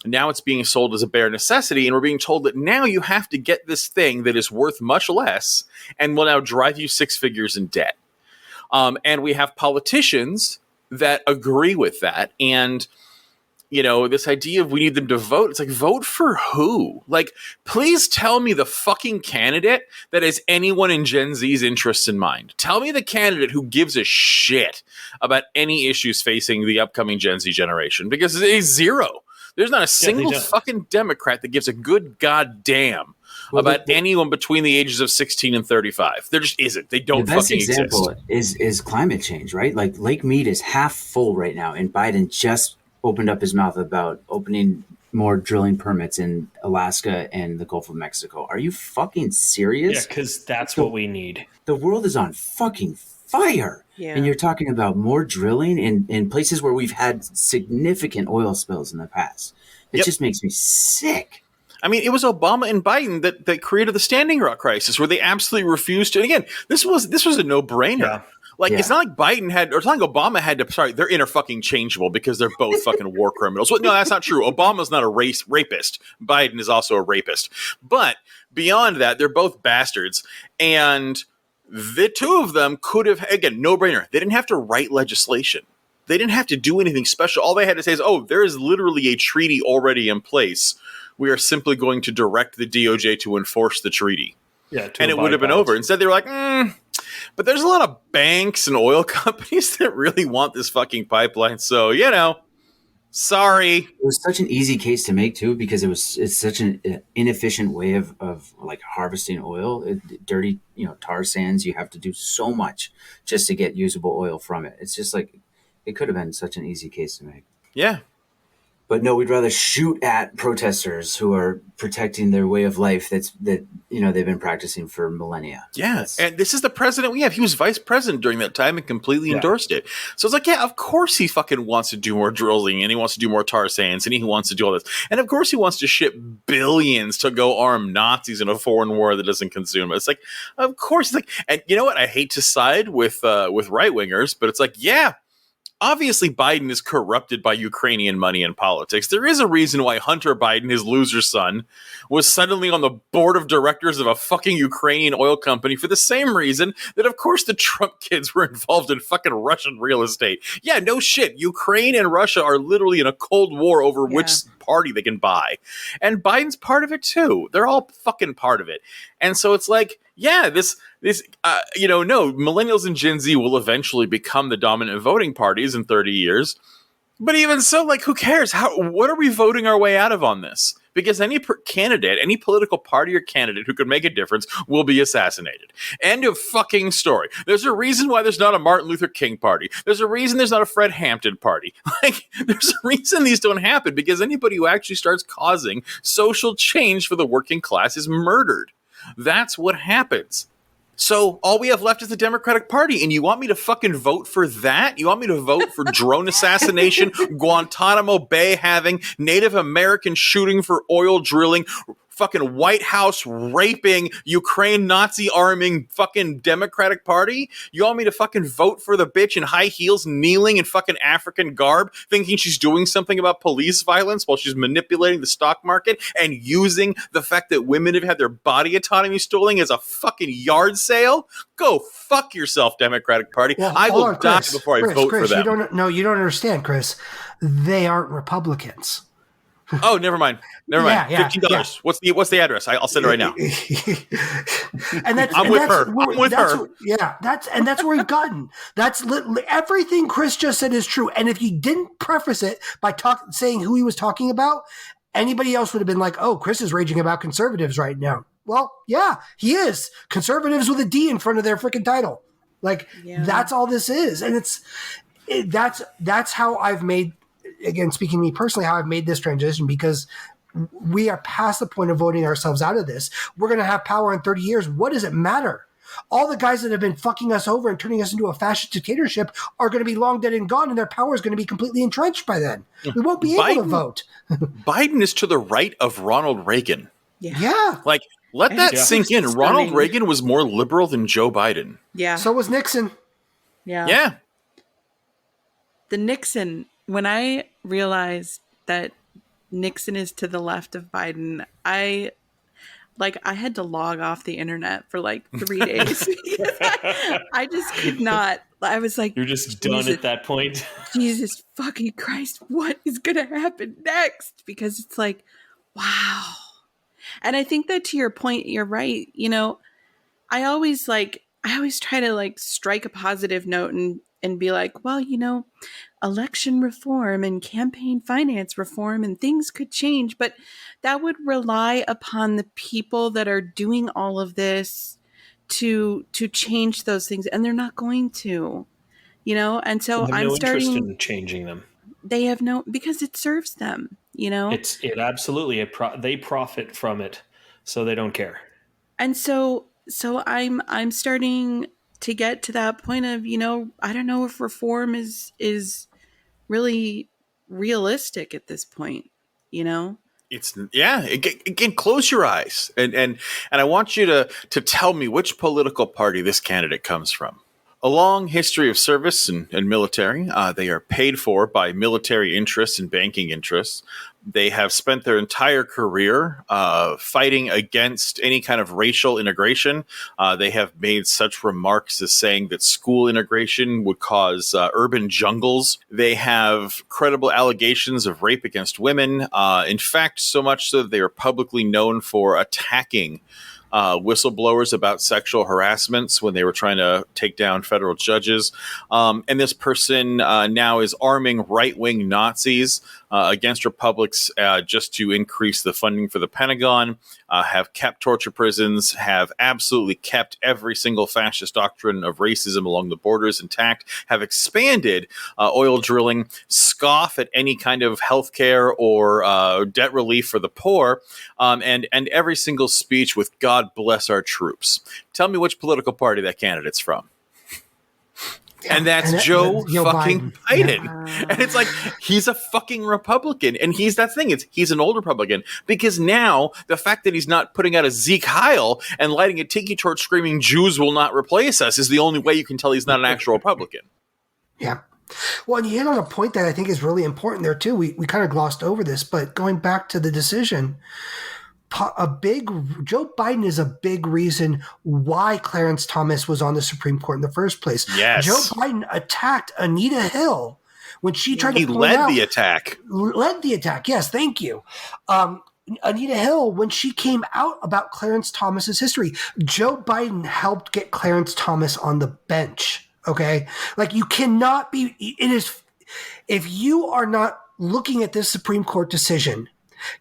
Now it's being sold as a bare necessity, and we're being told that now you have to get this thing that is worth much less and will now drive you 6 figures in debt. And we have politicians that agree with that, and this idea of we need them to vote. It's like, vote for who? Like, please tell me the fucking candidate that has anyone in Gen Z's interests in mind. Tell me the candidate who gives a shit about any issues facing the upcoming Gen Z generation, because it's zero. There's not a single fucking Democrat that gives a good goddamn about anyone between the ages of 16 and 35. There just isn't. They don't fucking exist. The best example is climate change, right? Like Lake Mead is half full right now, and Biden just opened up his mouth about opening more drilling permits in Alaska and the Gulf of Mexico. Are you fucking serious? Yeah, because that's what we need. The world is on fucking fire. Yeah. And you're talking about more drilling in places where we've had significant oil spills in the past. It just makes me sick. I mean, it was Obama and Biden that created the Standing Rock crisis, where they absolutely refused to. And again, this was a no-brainer. Yeah. It's not like Biden had, or it's not like Obama had to, sorry, they're fucking changeable because they're both fucking war criminals. Well, no, that's not true. Obama's not a rapist. Biden is also a rapist. But beyond that, they're both bastards. And the two of them could have, again, no-brainer. They didn't have to write legislation. They didn't have to do anything special. All they had to say is, oh, there is literally a treaty already in place. We are simply going to direct the DOJ to enforce the treaty. Yeah, and it would have been over. Instead, they were like, but there's a lot of banks and oil companies that really want this fucking pipeline. So, sorry. It was such an easy case to make, too, because it's such an inefficient way of like harvesting oil. Dirty, tar sands. You have to do so much just to get usable oil from it. It's just like It could have been such an easy case to make. Yeah. But no, we'd rather shoot at protesters who are protecting their way of life that they've been practicing for millennia. Yeah, and this is the president we have. He was vice president during that time and completely endorsed it. So it's like, yeah, of course he fucking wants to do more drilling, and he wants to do more tar sands, and he wants to do all this. And of course he wants to ship billions to go arm Nazis in a foreign war that doesn't consume it. It's like, of course. It's like, and you know what? I hate to side with right-wingers, but it's like, yeah, obviously, Biden is corrupted by Ukrainian money and politics. There is a reason why Hunter Biden, his loser son, was suddenly on the board of directors of a fucking Ukrainian oil company for the same reason that, of course, the Trump kids were involved in fucking Russian real estate. Yeah, no shit. Ukraine and Russia are literally in a cold war over which party they can buy. And Biden's part of it, too. They're all fucking part of it. And so it's like, yeah, no, millennials and Gen Z will eventually become the dominant voting parties in 30 years. But even so, like, who cares? What are we voting our way out of on this? Because any candidate, any political party or candidate who could make a difference will be assassinated. End of fucking story. There's a reason why there's not a Martin Luther King party. There's a reason there's not a Fred Hampton party. Like, there's a reason these don't happen, because anybody who actually starts causing social change for the working class is murdered. That's what happens. So all we have left is the Democratic Party, and you want me to fucking vote for that? You want me to vote for drone assassination, Guantanamo Bay having, Native American shooting for oil drilling, fucking White House raping, Ukraine Nazi arming fucking Democratic Party? You want me to fucking vote for the bitch in high heels, kneeling in fucking African garb, thinking she's doing something about police violence while she's manipulating the stock market and using the fact that women have had their body autonomy stolen as a fucking yard sale? Go fuck yourself, Democratic Party. Well, I will die before I vote for them. You don't understand, Chris. They aren't Republicans. Oh, never mind. Yeah, $15. Yeah. What's the address? I'll send it right now. I'm with her. That's where we've gotten. That's everything Chris just said is true. And if you didn't preface it by saying who he was talking about, anybody else would have been like, "Oh, Chris is raging about conservatives right now." Well, yeah, he is. Conservatives with a D in front of their freaking title. Like, that's all this is, and that's how I've made. Again, speaking to me personally, how I've made this transition, because we are past the point of voting ourselves out of this. We're going to have power in 30 years. What does it matter? All the guys that have been fucking us over and turning us into a fascist dictatorship are going to be long dead and gone, and their power is going to be completely entrenched by then. We won't be able to vote. Biden is to the right of Ronald Reagan. Yeah. Like, let that sink in. Ronald Reagan was more liberal than Joe Biden. Yeah. So was Nixon. Yeah. The Nixon... When I realized that Nixon is to the left of Biden, I had to log off the internet for like 3 days. I just could not. I was like, you're just done at that point. Jesus fucking Christ, what is going to happen next? Because it's like, wow. And I think that, to your point, you're right. You know, I always try to like strike a positive note and be like, well, you know, election reform and campaign finance reform and things could change, but that would rely upon the people that are doing all of this to change those things, and they're not going to, you know. And so I'm starting interest in changing them. They have no, because it serves them, you know. It absolutely they profit from it, so they don't care. And so I'm starting to get to that point of, you know, I don't know if reform is really realistic at this point, you know? Again, close your eyes and I want you to tell me which political party this candidate comes from. A long history of service and military. They are paid for by military interests and banking interests. They have spent their entire career fighting against any kind of racial integration. They have made such remarks as saying that school integration would cause urban jungles. They have credible allegations of rape against women. In fact, so much so that they are publicly known for attacking whistleblowers about sexual harassments when they were trying to take down federal judges. And this person now is arming right-wing Nazis against republics just to increase the funding for the Pentagon, have kept torture prisons, have absolutely kept every single fascist doctrine of racism along the borders intact, have expanded oil drilling, scoff at any kind of healthcare or debt relief for the poor, and every single speech with "God bless our troops." Tell me which political party that candidate's from. And that's Joe fucking Biden. Yeah. And it's like, he's a fucking Republican. And he's an old Republican. Because now, the fact that he's not putting out a Zeke Heil and lighting a tiki torch screaming, "Jews will not replace us," is the only way you can tell he's not an actual Republican. Yeah. Well, and you hit on a point that I think is really important there, too. We kind of glossed over this, but going back to the decision, Joe Biden is a big reason why Clarence Thomas was on the Supreme Court in the first place. Yes. Joe Biden attacked Anita Hill when she tried to led the attack. Led the attack. Yes, thank you. Anita Hill, when she came out about Clarence Thomas's history, Joe Biden helped get Clarence Thomas on the bench. Okay? Like, you cannot be, if you are not looking at this Supreme Court decision,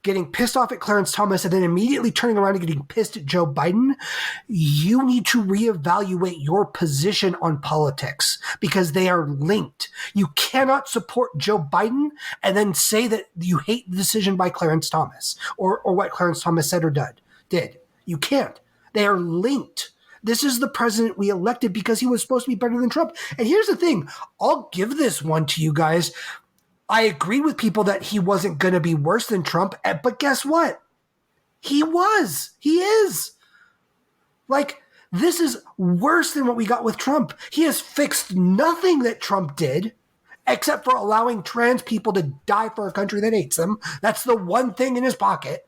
getting pissed off at Clarence Thomas and then immediately turning around and getting pissed at Joe Biden, you need to reevaluate your position on politics because they are linked. You cannot support Joe Biden and then say that you hate the decision by Clarence Thomas or what Clarence Thomas said or did. You can't. They are linked. This is the president we elected because he was supposed to be better than Trump. And here's the thing. I'll give this one to you guys. I agreed with people that he wasn't going to be worse than Trump, but guess what? He was. He is. Like, this is worse than what we got with Trump. He has fixed nothing that Trump did, except for allowing trans people to die for a country that hates them. That's the one thing in his pocket.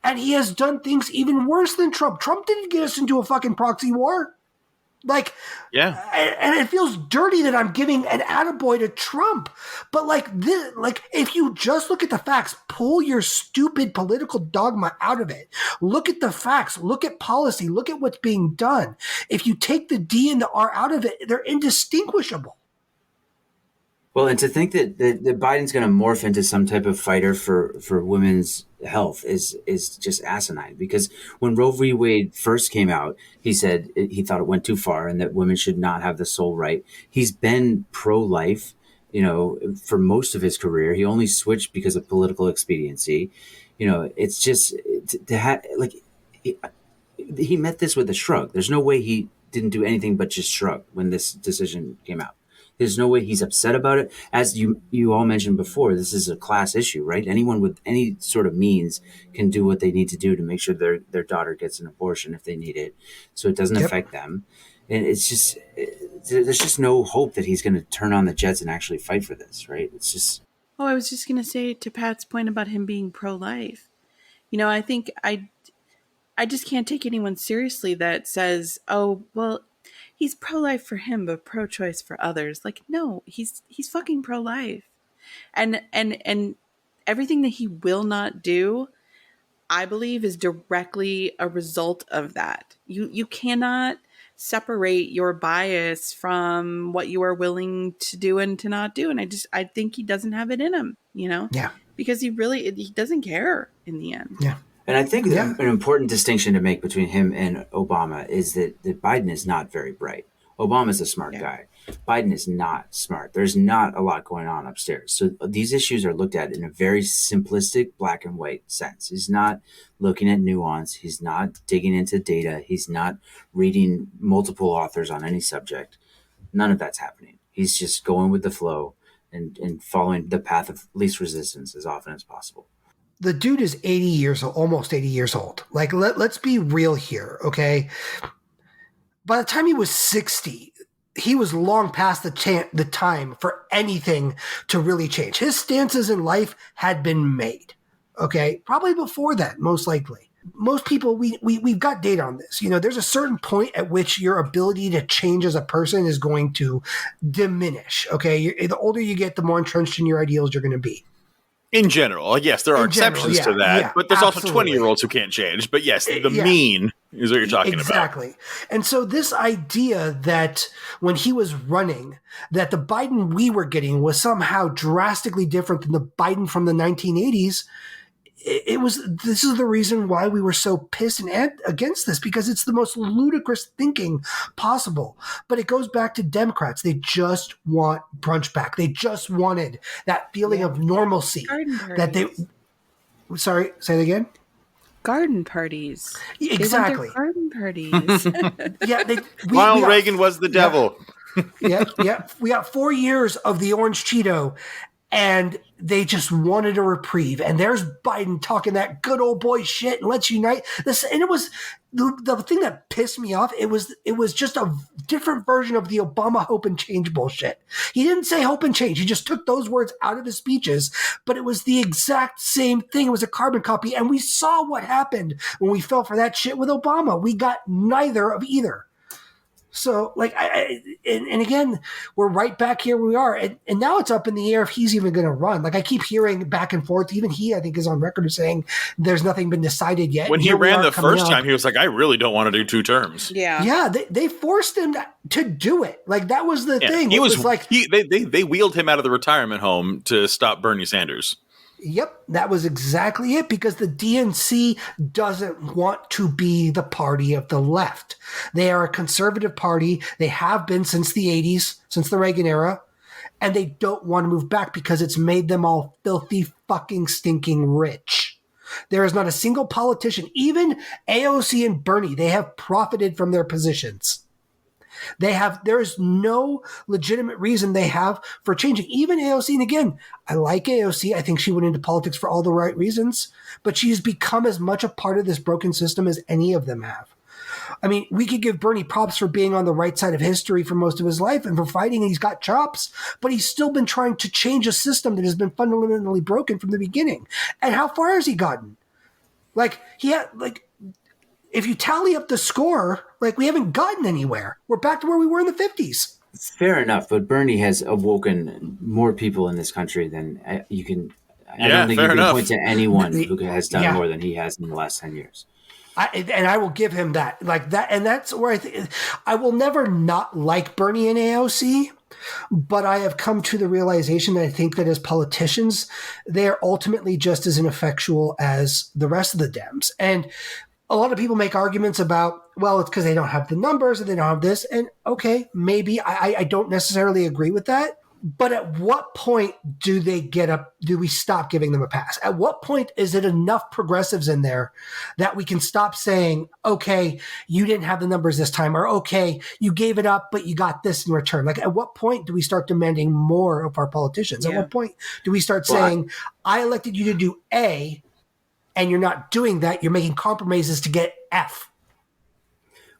And he has done things even worse than Trump. Trump didn't get us into a fucking proxy war. Like, yeah, and it feels dirty that I'm giving an attaboy to Trump. But if you just look at the facts, pull your stupid political dogma out of it. Look at the facts. Look at policy. Look at what's being done. If you take the D and the R out of it, they're indistinguishable. Well, and to think that Biden's going to morph into some type of fighter for women's health is just asinine. Because when Roe v. Wade first came out, he said he thought it went too far and that women should not have the sole right. He's been pro-life, for most of his career. He only switched because of political expediency. It's just he met this with a shrug. There's no way he didn't do anything but just shrug when this decision came out. There's no way he's upset about it. As you all mentioned before, this is a class issue, right? Anyone with any sort of means can do what they need to do to make sure their daughter gets an abortion if they need it. So it doesn't affect them. And it's just, there's just no hope that he's going to turn on the jets and actually fight for this, right? It's just. Oh, I was just going to say to Pat's point about him being pro-life. I think I just can't take anyone seriously that says, oh, well, he's pro-life for him, but pro-choice for others. Like, no, he's fucking pro-life. And everything that he will not do, I believe, is directly a result of that. You cannot separate your bias from what you are willing to do and to not do. And I think he doesn't have it in him, Yeah. Because he doesn't care in the end. Yeah. And I think an important distinction to make between him and Obama is that Biden is not very bright. Obama's a smart guy. Biden is not smart. There's not a lot going on upstairs. So these issues are looked at in a very simplistic black and white sense. He's not looking at nuance. He's not digging into data. He's not reading multiple authors on any subject. None of that's happening. He's just going with the flow and following the path of least resistance as often as possible. The dude is 80 years old, almost 80 years old. Like, let's be real here, okay? By the time he was 60, he was long past the time for anything to really change. His stances in life had been made, okay? Probably before that, most likely. Most people, we've got data on this. There's a certain point at which your ability to change as a person is going to diminish, okay? The older you get, the more entrenched in your ideals you're going to be. In general, yes, there are exceptions to that, but there's absolutely. also 20-year-olds who can't change. But yes, the mean. is what you're talking about. Exactly. And so this idea that when he was running, that the Biden we were getting was somehow drastically different than the Biden from the 1980s, this is the reason why we were so pissed and against this, because it's the most ludicrous thinking possible. But it goes back to Democrats. They just want brunch back. They just wanted that feeling of normalcy. That they, sorry, say it again. Garden parties. Exactly. Garden parties. Yeah. While Reagan was the devil. Yeah. We got 4 years of the orange Cheeto, and they just wanted a reprieve. And there's Biden talking that good old boy shit and let's unite. And it was the thing that pissed me off. It was just a different version of the Obama hope and change bullshit. He didn't say hope and change. He just took those words out of his speeches, but it was the exact same thing. It was a carbon copy. And we saw what happened when we fell for that shit with Obama. We got neither of either. So, like, and again, we're right back here where we are. And now it's up in the air if he's even going to run. Like, I keep hearing back and forth. Even he, I think, is on record as saying there's nothing been decided yet. When he ran the first time, he was like, I really don't want to do 2 terms. Yeah. Yeah, they forced him to do it. Like, that was the thing. He was like, they wheeled him out of the retirement home to stop Bernie Sanders. Yep, that was exactly it, because the DNC doesn't want to be the party of the left. They are a conservative party. They have been since the 80s, since the Reagan era, and they don't want to move back because it's made them all filthy, fucking, stinking rich. There is not a single politician, even AOC and Bernie, they have profited from their positions. There is no legitimate reason they have for changing. Even AOC, and again, I like AOC. I think she went into politics for all the right reasons, but she's become as much a part of this broken system as any of them have. I mean, we could give Bernie props for being on the right side of history for most of his life and for fighting, and he's got chops, but he's still been trying to change a system that has been fundamentally broken from the beginning. And how far has he gotten? If you tally up the score, we haven't gotten anywhere. We're back to where we were in the 50s. Fair enough, but Bernie has awoken more people in this country than you can. I don't think you can point to anyone who has done more than he has in the last 10 years. I will give him that. And that's where I think I will never not like Bernie and AOC, but I have come to the realization that I think that as politicians, they are ultimately just as ineffectual as the rest of the Dems. And a lot of people make arguments about, well, it's because they don't have the numbers and they don't have this. And okay, maybe I don't necessarily agree with that. But at what point do we stop giving them a pass? At what point is it enough progressives in there that we can stop saying, okay, you didn't have the numbers this time, or okay, you gave it up, but you got this in return? At what point do we start demanding more of our politicians? Yeah. At what point do we start saying, I elected you to do A, and you're not doing that, you're making compromises to get F?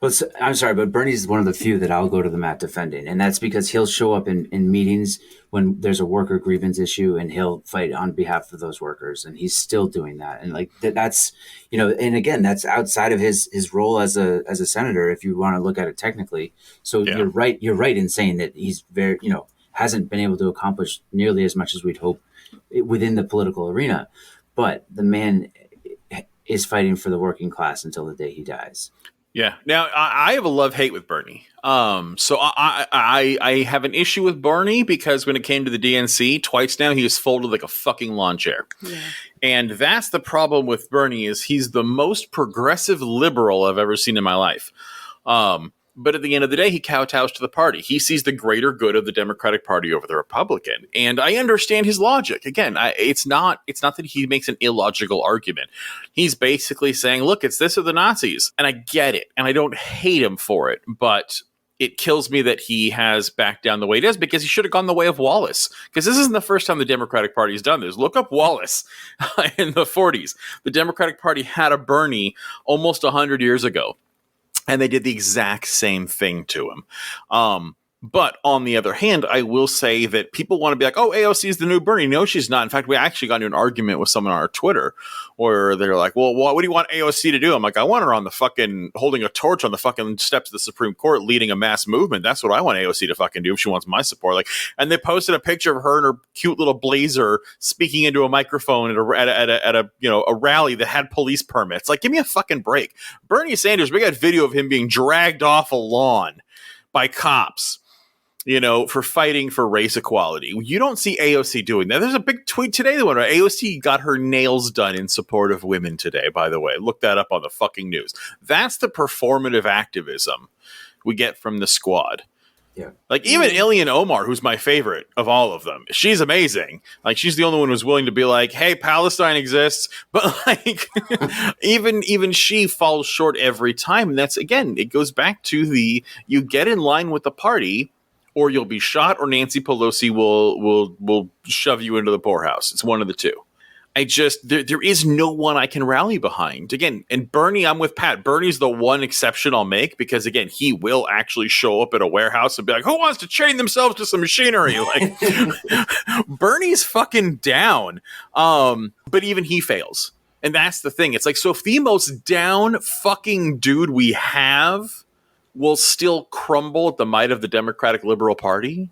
Well, I'm sorry, but Bernie's one of the few that I'll go to the mat defending. And that's because he'll show up in meetings when there's a worker grievance issue and he'll fight on behalf of those workers. And he's still doing that. And that's, and again, that's outside of his role as a senator, if you want to look at it technically. So You're right in saying that he's very, hasn't been able to accomplish nearly as much as we'd hope within the political arena. But the man is fighting for the working class until the day he dies. Yeah. Now, I have a love-hate with Bernie. So I have an issue with Bernie because when it came to the DNC, twice now, he was folded like a fucking lawn chair. Yeah. And that's the problem with Bernie, is he's the most progressive liberal I've ever seen in my life. But at the end of the day, he kowtows to the party. He sees the greater good of the Democratic Party over the Republican. And I understand his logic. Again, it's not that he makes an illogical argument. He's basically saying, look, it's this or the Nazis. And I get it. And I don't hate him for it. But it kills me that he has backed down the way he does, because he should have gone the way of Wallace. Because this isn't the first time the Democratic Party has done this. Look up Wallace in the 40s. The Democratic Party had a Bernie almost 100 years ago. And they did the exact same thing to him. But on the other hand, I will say that people want to be like, oh, AOC is the new Bernie. No, she's not. In fact, we actually got into an argument with someone on our Twitter where they're like, well, what do you want AOC to do? I'm like, I want her on the fucking holding a torch on the fucking steps of the Supreme Court, leading a mass movement. That's what I want AOC to fucking do if she wants my support. Like, and they posted a picture of her in her cute little blazer speaking into a microphone at a a rally that had police permits. Like, give me a fucking break. Bernie Sanders, we got video of him being dragged off a lawn by cops, for fighting for race equality. You don't see AOC doing that. There's a big tweet today that went around. AOC got her nails done in support of women today, by the way. Look that up on the fucking news. That's the performative activism we get from the squad. Yeah. Like, even Ilhan Omar, who's my favorite of all of them, she's amazing. Like, she's the only one who's willing to be like, hey, Palestine exists. But, like, even she falls short every time. And that's, again, it goes back to you get in line with the party, or you'll be shot, or Nancy Pelosi will shove you into the poorhouse. It's one of the two. There is no one I can rally behind. Again, and Bernie, I'm with Pat. Bernie's the one exception I'll make because, again, he will actually show up at a warehouse and be like, who wants to chain themselves to some machinery? Like, Bernie's fucking down. But even he fails. And that's the thing. It's like, so if the most down fucking dude we have will still crumble at the might of the Democratic Liberal Party,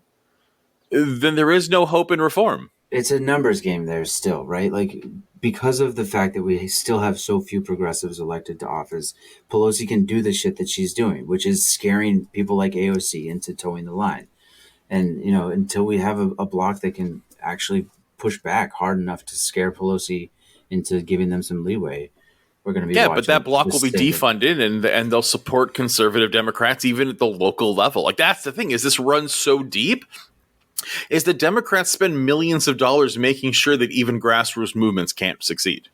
then there is no hope in reform. It's a numbers game there still, right? Like, because of the fact that we still have so few progressives elected to office, Pelosi can do the shit that she's doing, which is scaring people like AOC into towing the line. And, until we have a bloc that can actually push back hard enough to scare Pelosi into giving them some leeway, we're going to be but that block will be defunded and they'll support conservative Democrats even at the local level. Like, that's the thing, is this runs so deep is that Democrats spend millions of dollars making sure that even grassroots movements can't succeed.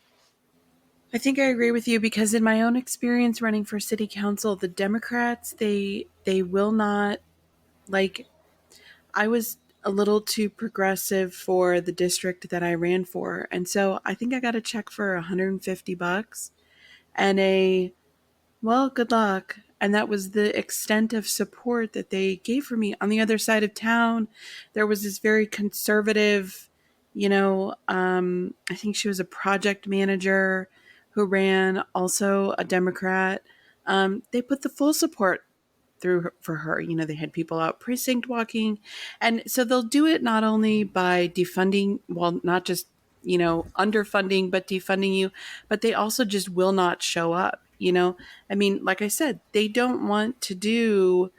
I think I agree with you because in my own experience running for city council, the Democrats, they will not, like, I was a little too progressive for the district that I ran for. And so I think I got a check for $150 and well, good luck. And that was the extent of support that they gave for me. On the other side of town, there was this very conservative, I think she was a project manager who ran, also a Democrat. They put the full support through for her. They had people out precinct walking. And so they'll do it not only by defunding, well, not just, underfunding, but defunding you, but they also just will not show up. I mean, like I said, they don't want to do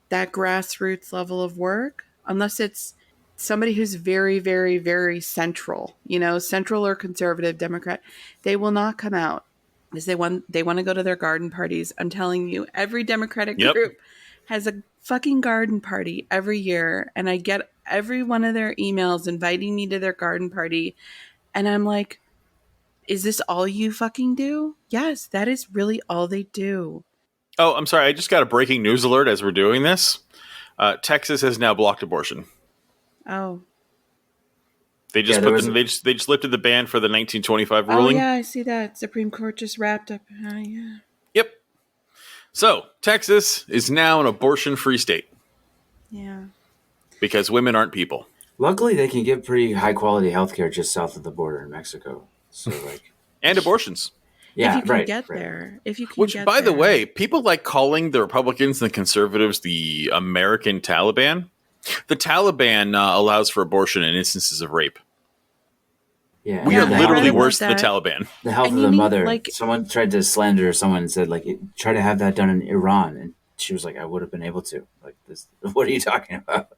that grassroots level of work unless it's somebody who's very, very, very central, central or conservative Democrat. They will not come out because they want to go to their garden parties. I'm telling you, every Democratic group has a fucking garden party every year. And I get every one of their emails inviting me to their garden party. And I'm like, is this all you fucking do? Yes, that is really all they do. Oh, I'm sorry. I just got a breaking news alert as we're doing this. Texas has now blocked abortion. Oh. They just they just lifted the ban for the 1925 ruling. Oh yeah, I see that. Supreme Court just wrapped up. Yeah. Yep. So Texas is now an abortion-free state. Yeah. Because women aren't people. Luckily, they can get pretty high-quality healthcare just south of the border in Mexico. So, like, and abortions. Yeah, if you can get there. If you can Which, get by there. the way, people like calling the Republicans and the conservatives the American Taliban. The Taliban allows for abortion in instances of rape. Yeah, we are literally worse than the Taliban. The health of the mother. Someone tried to slander someone and said, like, try to have that done in Iran. And she was like, I would have been able to. Like, this. What are you talking about?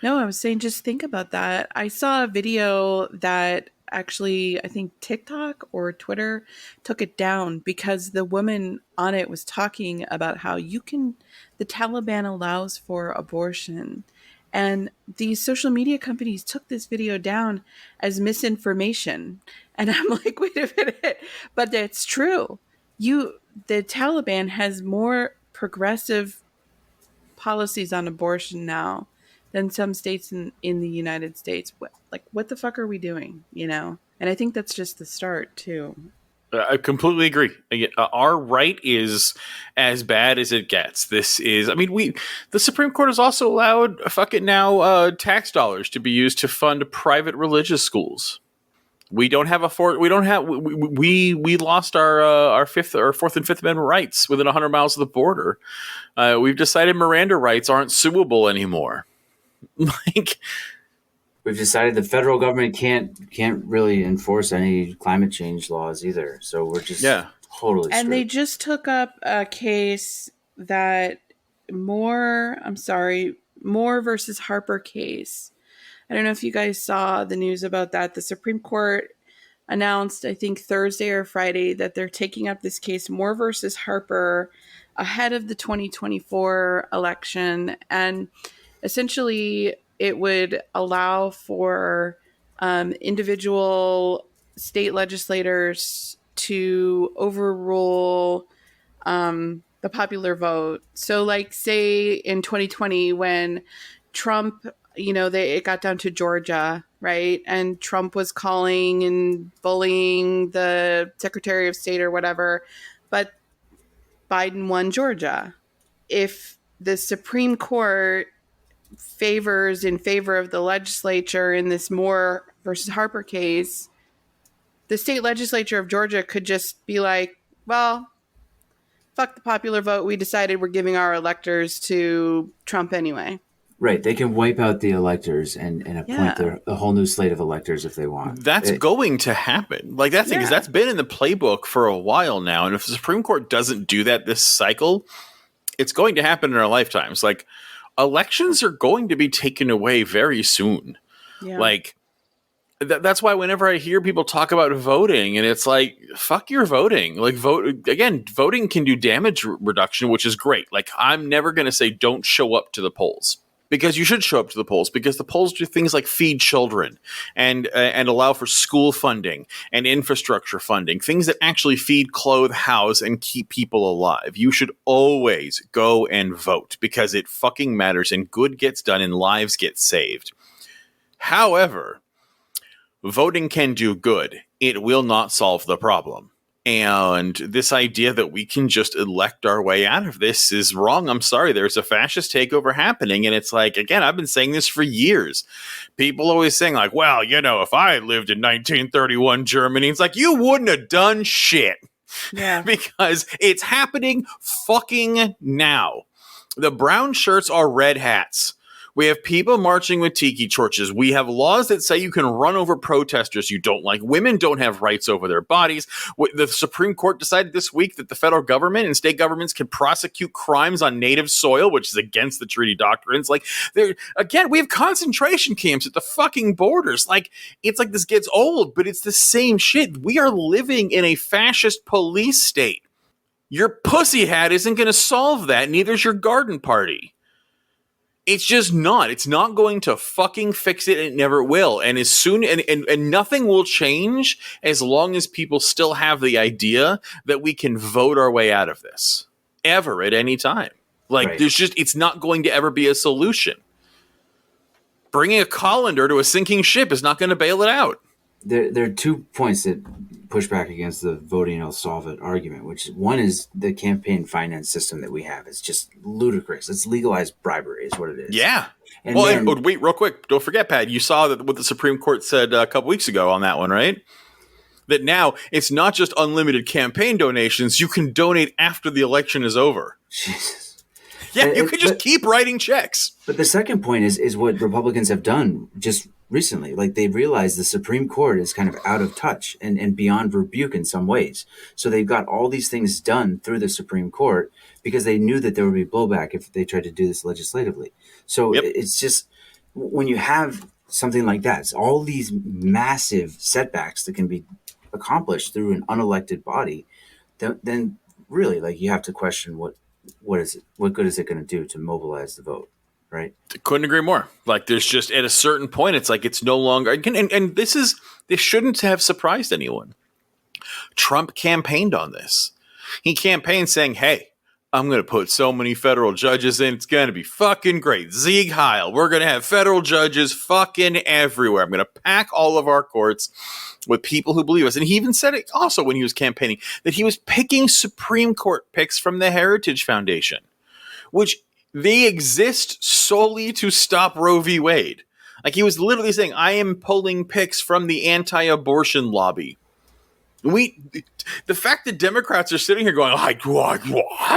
No, I was saying just think about that. I saw a video that actually, I think TikTok or Twitter took it down because the woman on it was talking about how the Taliban allows for abortion. And these social media companies took this video down as misinformation. And I'm like, wait a minute, but that's true. The Taliban has more progressive policies on abortion now than some states in the United States. What the fuck are we doing? And I think that's just the start too. I completely agree. Our right is as bad as it gets. This is, I mean, the Supreme Court has also allowed tax dollars to be used to fund private religious schools. We don't have we lost our fourth and fifth amendment rights within 100 miles of the border. We've decided Miranda rights aren't suable anymore. Like, we've decided the federal government can't really enforce any climate change laws either. So we're just totally and screwed. They just took up a case that Moore versus Harper case. I don't know if you guys saw the news about that. The Supreme Court announced, I think Thursday or Friday, that they're taking up this case, Moore versus Harper, ahead of the 2024 election. And essentially, it would allow for individual state legislators to overrule the popular vote. So, like, say in 2020 when Trump, it got down to Georgia, right? And Trump was calling and bullying the Secretary of State or whatever, but Biden won Georgia. If the Supreme Court favors in favor of the legislature in this Moore versus Harper case, the state legislature of Georgia could just be like, well, fuck the popular vote. We decided we're giving our electors to Trump anyway. Right. They can wipe out the electors and appoint a whole new slate of electors if they want. That's going to happen. Like, because that's been in the playbook for a while now. And if the Supreme Court doesn't do that this cycle, it's going to happen in our lifetimes. Like, elections are going to be taken away very soon. Yeah. Like, that's why whenever I hear people talk about voting, and it's like, fuck your voting. Like, voting can do damage reduction, which is great. Like, I'm never going to say don't show up to the polls. Because you should show up to the polls, because the polls do things like feed children and allow for school funding and infrastructure funding, things that actually feed, clothe, house, and keep people alive. You should always go and vote, because it fucking matters, and good gets done and lives get saved. However, voting can do good. It will not solve the problem. And this idea that we can just elect our way out of this is wrong. I'm sorry. There's a fascist takeover happening. And it's like, again, I've been saying this for years. People always saying like, well, if I had lived in 1931 Germany, it's like, you wouldn't have done shit. Yeah. Because it's happening fucking now. The brown shirts are red hats. We have people marching with tiki torches. We have laws that say you can run over protesters you don't like. Women don't have rights over their bodies. The Supreme Court decided this week that the federal government and state governments can prosecute crimes on native soil, which is against the treaty doctrines. Like, again, we have concentration camps at the fucking borders. Like, it's like this gets old, but it's the same shit. We are living in a fascist police state. Your pussy hat isn't going to solve that. Neither's your garden party. It's just not. It's not going to fucking fix it. And it never will. And as soon and nothing will change as long as people still have the idea that we can vote our way out of this ever at any time. Like, right. It's not going to ever be a solution. Bringing a colander to a sinking ship is not going to bail it out. There are 2 points that push back against the voting will solve it argument, which one is the campaign finance system that we have. It's just ludicrous. It's legalized bribery is what it is. Yeah. And wait, real quick. Don't forget, Pat, you saw that what the Supreme Court said a couple weeks ago on that one, right? That now it's not just unlimited campaign donations. You can donate after the election is over. Jesus. Yeah, you could just keep writing checks. But the second point is what Republicans have done just recently. Like, they realized the Supreme Court is kind of out of touch and beyond rebuke in some ways. So they've got all these things done through the Supreme Court because they knew that there would be blowback if they tried to do this legislatively. So It's just, when you have something like that, it's all these massive setbacks that can be accomplished through an unelected body, then really, like, you have to question what good is it going to do to mobilize the vote, right? Couldn't agree more. Like, there's just, at a certain point, it's like it's no longer, and this shouldn't have surprised anyone. Trump campaigned on this. He campaigned saying, hey, I'm going to put so many federal judges in. It's going to be fucking great. Sieg Heil. We're going to have federal judges fucking everywhere. I'm going to pack all of our courts with people who believe us. And he even said it also when he was campaigning, that he was picking Supreme Court picks from the Heritage Foundation, which they exist solely to stop Roe v. Wade. Like, he was literally saying, I am pulling picks from the anti-abortion lobby. The fact that Democrats are sitting here going, I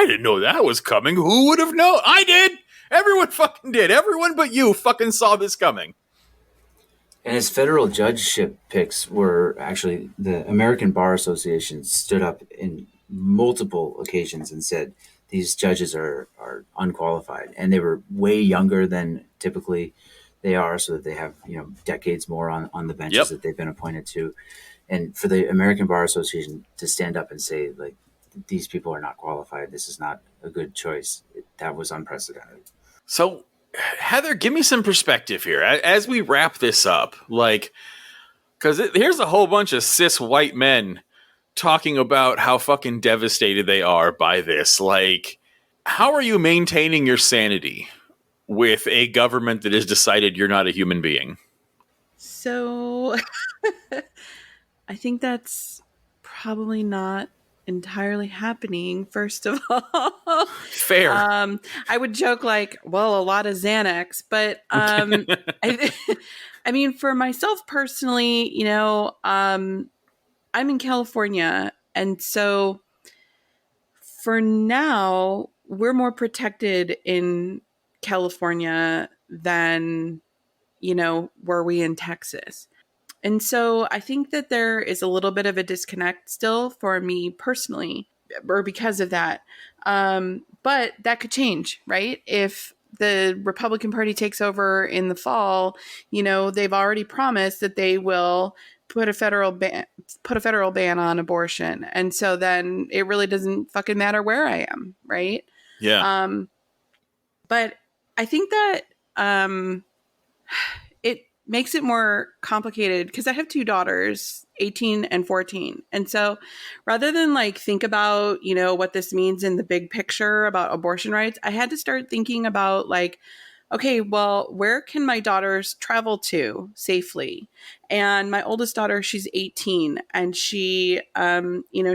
didn't know that was coming. Who would have known? I did. Everyone fucking did. Everyone but you fucking saw this coming. And his federal judgeship picks were actually, the American Bar Association stood up in multiple occasions and said these judges are unqualified, and they were way younger than typically they are, so that they have decades more on the benches that they've been appointed to. And for the American Bar Association to stand up and say, like, these people are not qualified, this is not a good choice, that was unprecedented. So, Heather, give me some perspective here as we wrap this up. Like, because here's a whole bunch of cis white men talking about how fucking devastated they are by this. Like, how are you maintaining your sanity with a government that has decided you're not a human being? So I think that's probably not entirely happening, first of all. Fair. I would joke like, well, a lot of Xanax, but I mean, for myself personally, I'm in California, and so for now, we're more protected in California than, were we in Texas. And so I think that there is a little bit of a disconnect still for me personally, or because of that. But that could change, right? If the Republican Party takes over in the fall, they've already promised that they will put a federal ban on abortion. And so then it really doesn't fucking matter where I am, right? Yeah. But I think that it makes it more complicated because I have two daughters, 18 and 14. And so rather than like think about, what this means in the big picture about abortion rights, I had to start thinking about like, okay, well, where can my daughters travel to safely? And my oldest daughter, she's 18, and she,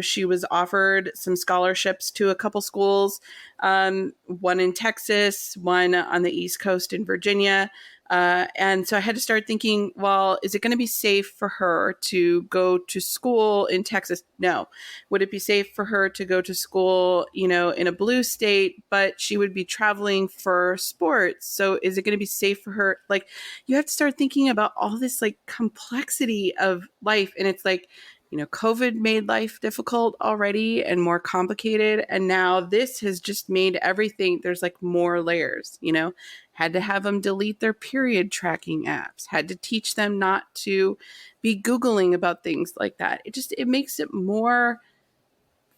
she was offered some scholarships to a couple schools, one in Texas, one on the East Coast in Virginia. And so I had to start thinking, well, is it going to be safe for her to go to school in Texas? No. Would it be safe for her to go to school, in a blue state, but she would be traveling for sports? So is it going to be safe for her? Like, you have to start thinking about all this like complexity of life. And it's like, COVID made life difficult already and more complicated. And now this has just made everything, there's like more layers, had to have them delete their period tracking apps, had to teach them not to be Googling about things like that. It makes it more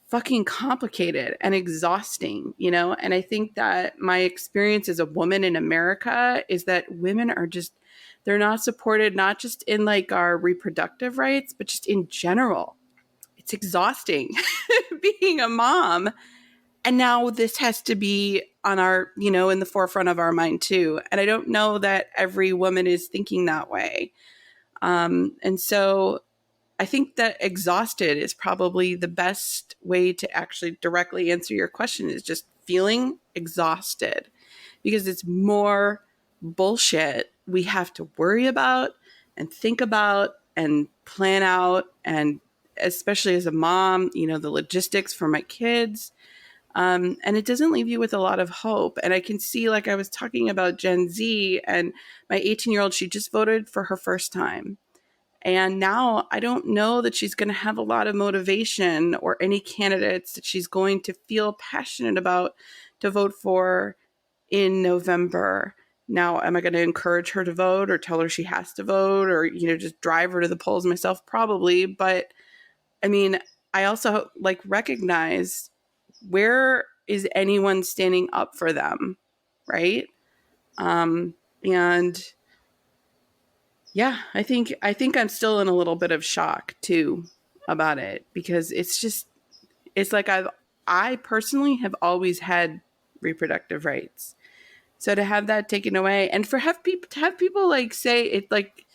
fucking complicated and exhausting, And I think that my experience as a woman in America is that women are they're not supported, not just in like our reproductive rights, but just in general. It's exhausting being a mom. And now this has to be on our, in the forefront of our mind too. And I don't know that every woman is thinking that way. And so I think that exhausted is probably the best way to actually directly answer your question, is just feeling exhausted, because it's more bullshit we have to worry about and think about and plan out. And especially as a mom, the logistics for my kids. And it doesn't leave you with a lot of hope. And I can see, like I was talking about Gen Z, and my 18-year-old, she just voted for her first time. And now I don't know that she's going to have a lot of motivation or any candidates that she's going to feel passionate about to vote for in November. Now, am I going to encourage her to vote or tell her she has to vote, or, just drive her to the polls myself? Probably. But I mean, I also like recognize, where is anyone standing up for them? Right. And yeah, I think I'm still in a little bit of shock too about it, because it's like I've I personally have always had reproductive rights. So to have that taken away, and to have people like say it, like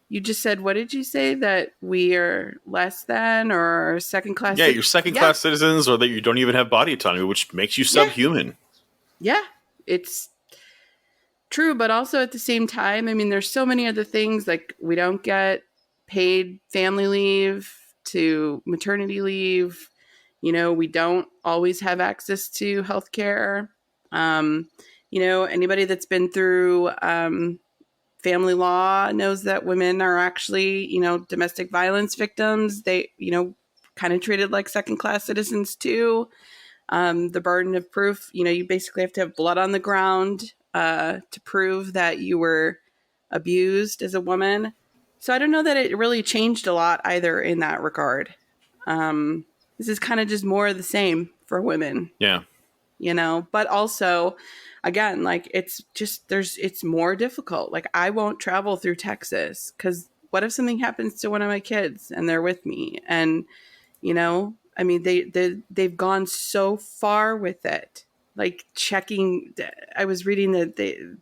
you just said, what did you say, that we are less than or second class? Yeah, you're second class citizens, or that you don't even have body autonomy, which makes you subhuman. Yeah, it's true, but also at the same time, I mean, there's so many other things, like we don't get paid family leave to maternity leave. You know, we don't always have access to healthcare. You know, anybody that's been through family law knows that women are actually, you know, domestic violence victims. They, you know, kind of treated like second class citizens too. The burden of proof, you know, you basically have to have blood on the ground to prove that you were abused as a woman. So I don't know that it really changed a lot either in that regard. This is kind of just more of the same for women. Yeah. You know, but also, again, like it's more difficult. Like I won't travel through Texas because what if something happens to one of my kids and they're with me? And, you know, I mean, they've gone so far with it. Like checking, I was reading that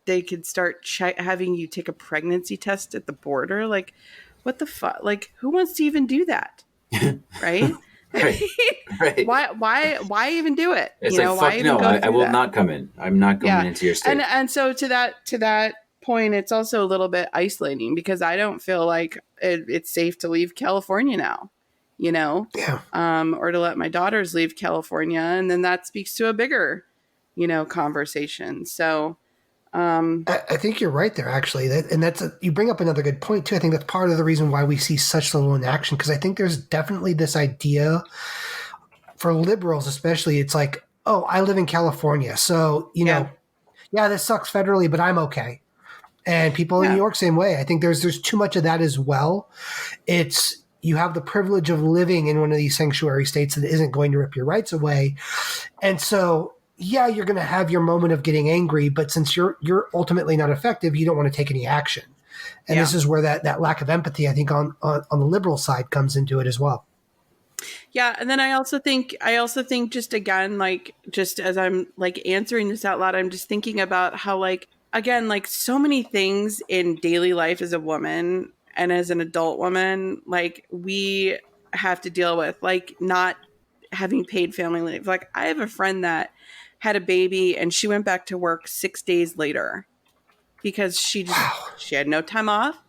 they could start having you take a pregnancy test at the border. Like, what the fuck? Like, who wants to even do that? Right? Right. Why even do it? It's you know, like, fuck no, I will not come in. I'm not going into your state. And so to that point, it's also a little bit isolating because I don't feel like it's safe to leave California now, you know, or to let my daughters leave California. And then that speaks to a bigger, you know, conversation. So I think you're right there, actually. You bring up another good point, too. I think that's part of the reason why we see such little in action, because I think there's definitely this idea for liberals, especially, it's like, oh, I live in California. So, you know, this sucks federally, but I'm okay. And people in New York, same way. I think there's too much of that as well. It's you have the privilege of living in one of these sanctuary states that isn't going to rip your rights away. And so you're going to have your moment of getting angry, but since you're ultimately not effective, you don't want to take any action. And this is where that lack of empathy, I think, on the liberal side comes into it as well. Yeah, and then I also think just again, like just as I'm like answering this out loud, I'm just thinking about how like again, like so many things in daily life as a woman and as an adult woman, like we have to deal with, like not having paid family leave. Like I have a friend that had a baby and she went back to work 6 days later because she had no time off.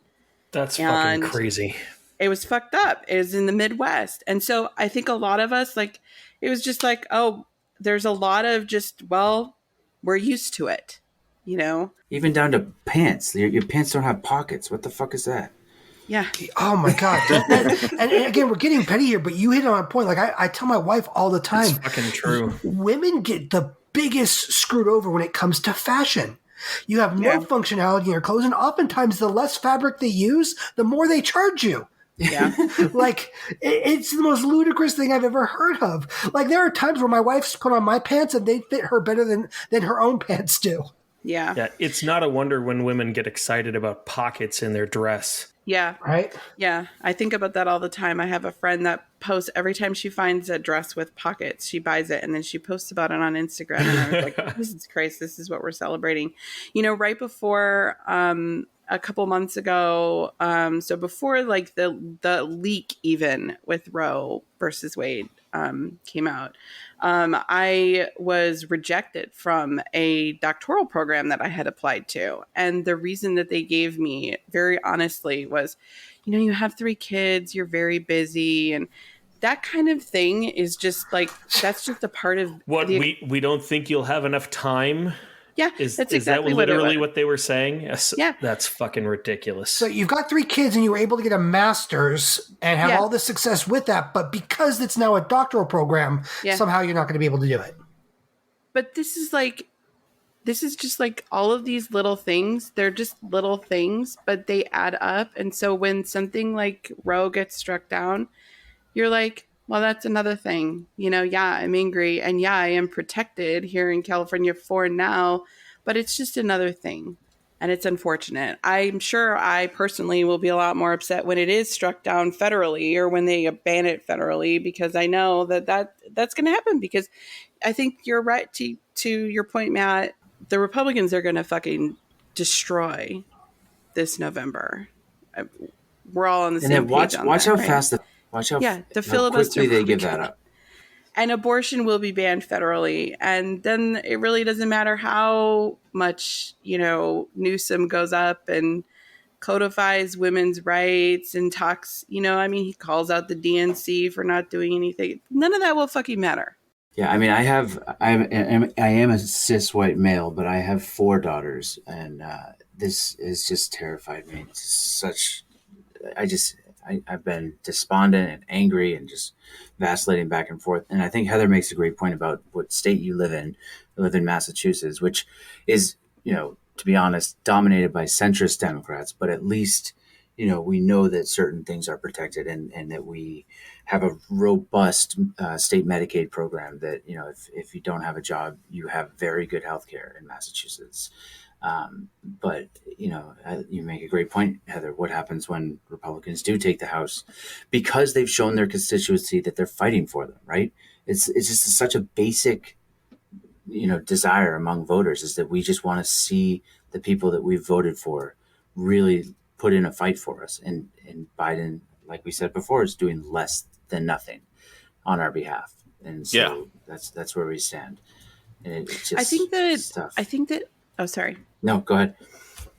That's fucking crazy. It was fucked up. It was in the Midwest. And so I think a lot of us, like, it was just like, oh, there's a lot of just, well, we're used to it, you know? Even down to pants. Your pants don't have pockets. What the fuck is that? Yeah. Oh my God. and again, we're getting petty here, but you hit on a point. Like I tell my wife all the time. It's fucking true. Women get the biggest screwed over when it comes to fashion. You have no functionality in your clothes, and oftentimes the less fabric they use, the more they charge you. Yeah. Like it's the most ludicrous thing I've ever heard of. Like there are times where my wife's put on my pants and they fit her better than her own pants do. Yeah. Yeah. It's not a wonder when women get excited about pockets in their dress. Yeah. Right? Yeah. I think about that all the time. I have a friend that posts every time she finds a dress with pockets, she buys it and then she posts about it on Instagram. And I was like, Jesus Christ, this is what we're celebrating. You know, right before a couple months ago, so before like the leak even with Roe versus Wade came out, I was rejected from a doctoral program that I had applied to. And the reason that they gave me very honestly was, you know, you have 3 kids, you're very busy, and that kind of thing is just like, that's just a part of what we don't think you'll have enough time. Yeah, is exactly that literally what they were saying? Yes, yeah, that's fucking ridiculous. So you've got 3 kids and you were able to get a master's and have all this success with that, but because it's now a doctoral program, somehow you're not going to be able to do it. But this is just like all of these little things. They're just little things, but they add up. And so when something like Roe gets struck down, you're like, well, that's another thing. You know, I'm angry and I am protected here in California for now, but it's just another thing. And it's unfortunate. I'm sure I personally will be a lot more upset when it is struck down federally or when they ban it federally, because I know that that's going to happen because I think you're right to your point, Matt. The Republicans are going to fucking destroy this November. We're all on the same page on watch that, how right? fast the filibuster quickly they give that up. And abortion will be banned federally. And then it really doesn't matter how much, Newsom goes up and codifies women's rights and talks, he calls out the DNC for not doing anything. None of that will fucking matter. Yeah, I mean, I am a cis white male, but I have 4 daughters, and this has just terrified me. I've been despondent and angry and just vacillating back and forth. And I think Heather makes a great point about what state you live in. I live in Massachusetts, which is, to be honest, dominated by centrist Democrats, but at least, we know that certain things are protected and that we have a robust state Medicaid program that, if you don't have a job, you have very good health care in Massachusetts. But, you make a great point, Heather. What happens when Republicans do take the House? Because they've shown their constituency that they're fighting for them, right? It's just such a basic, desire among voters is that we just want to see the people that we've voted for really put in a fight for us. And Biden, like we said before, is doing less than nothing on our behalf. And so that's where we stand. And it's just I think that, oh, sorry. No, go ahead.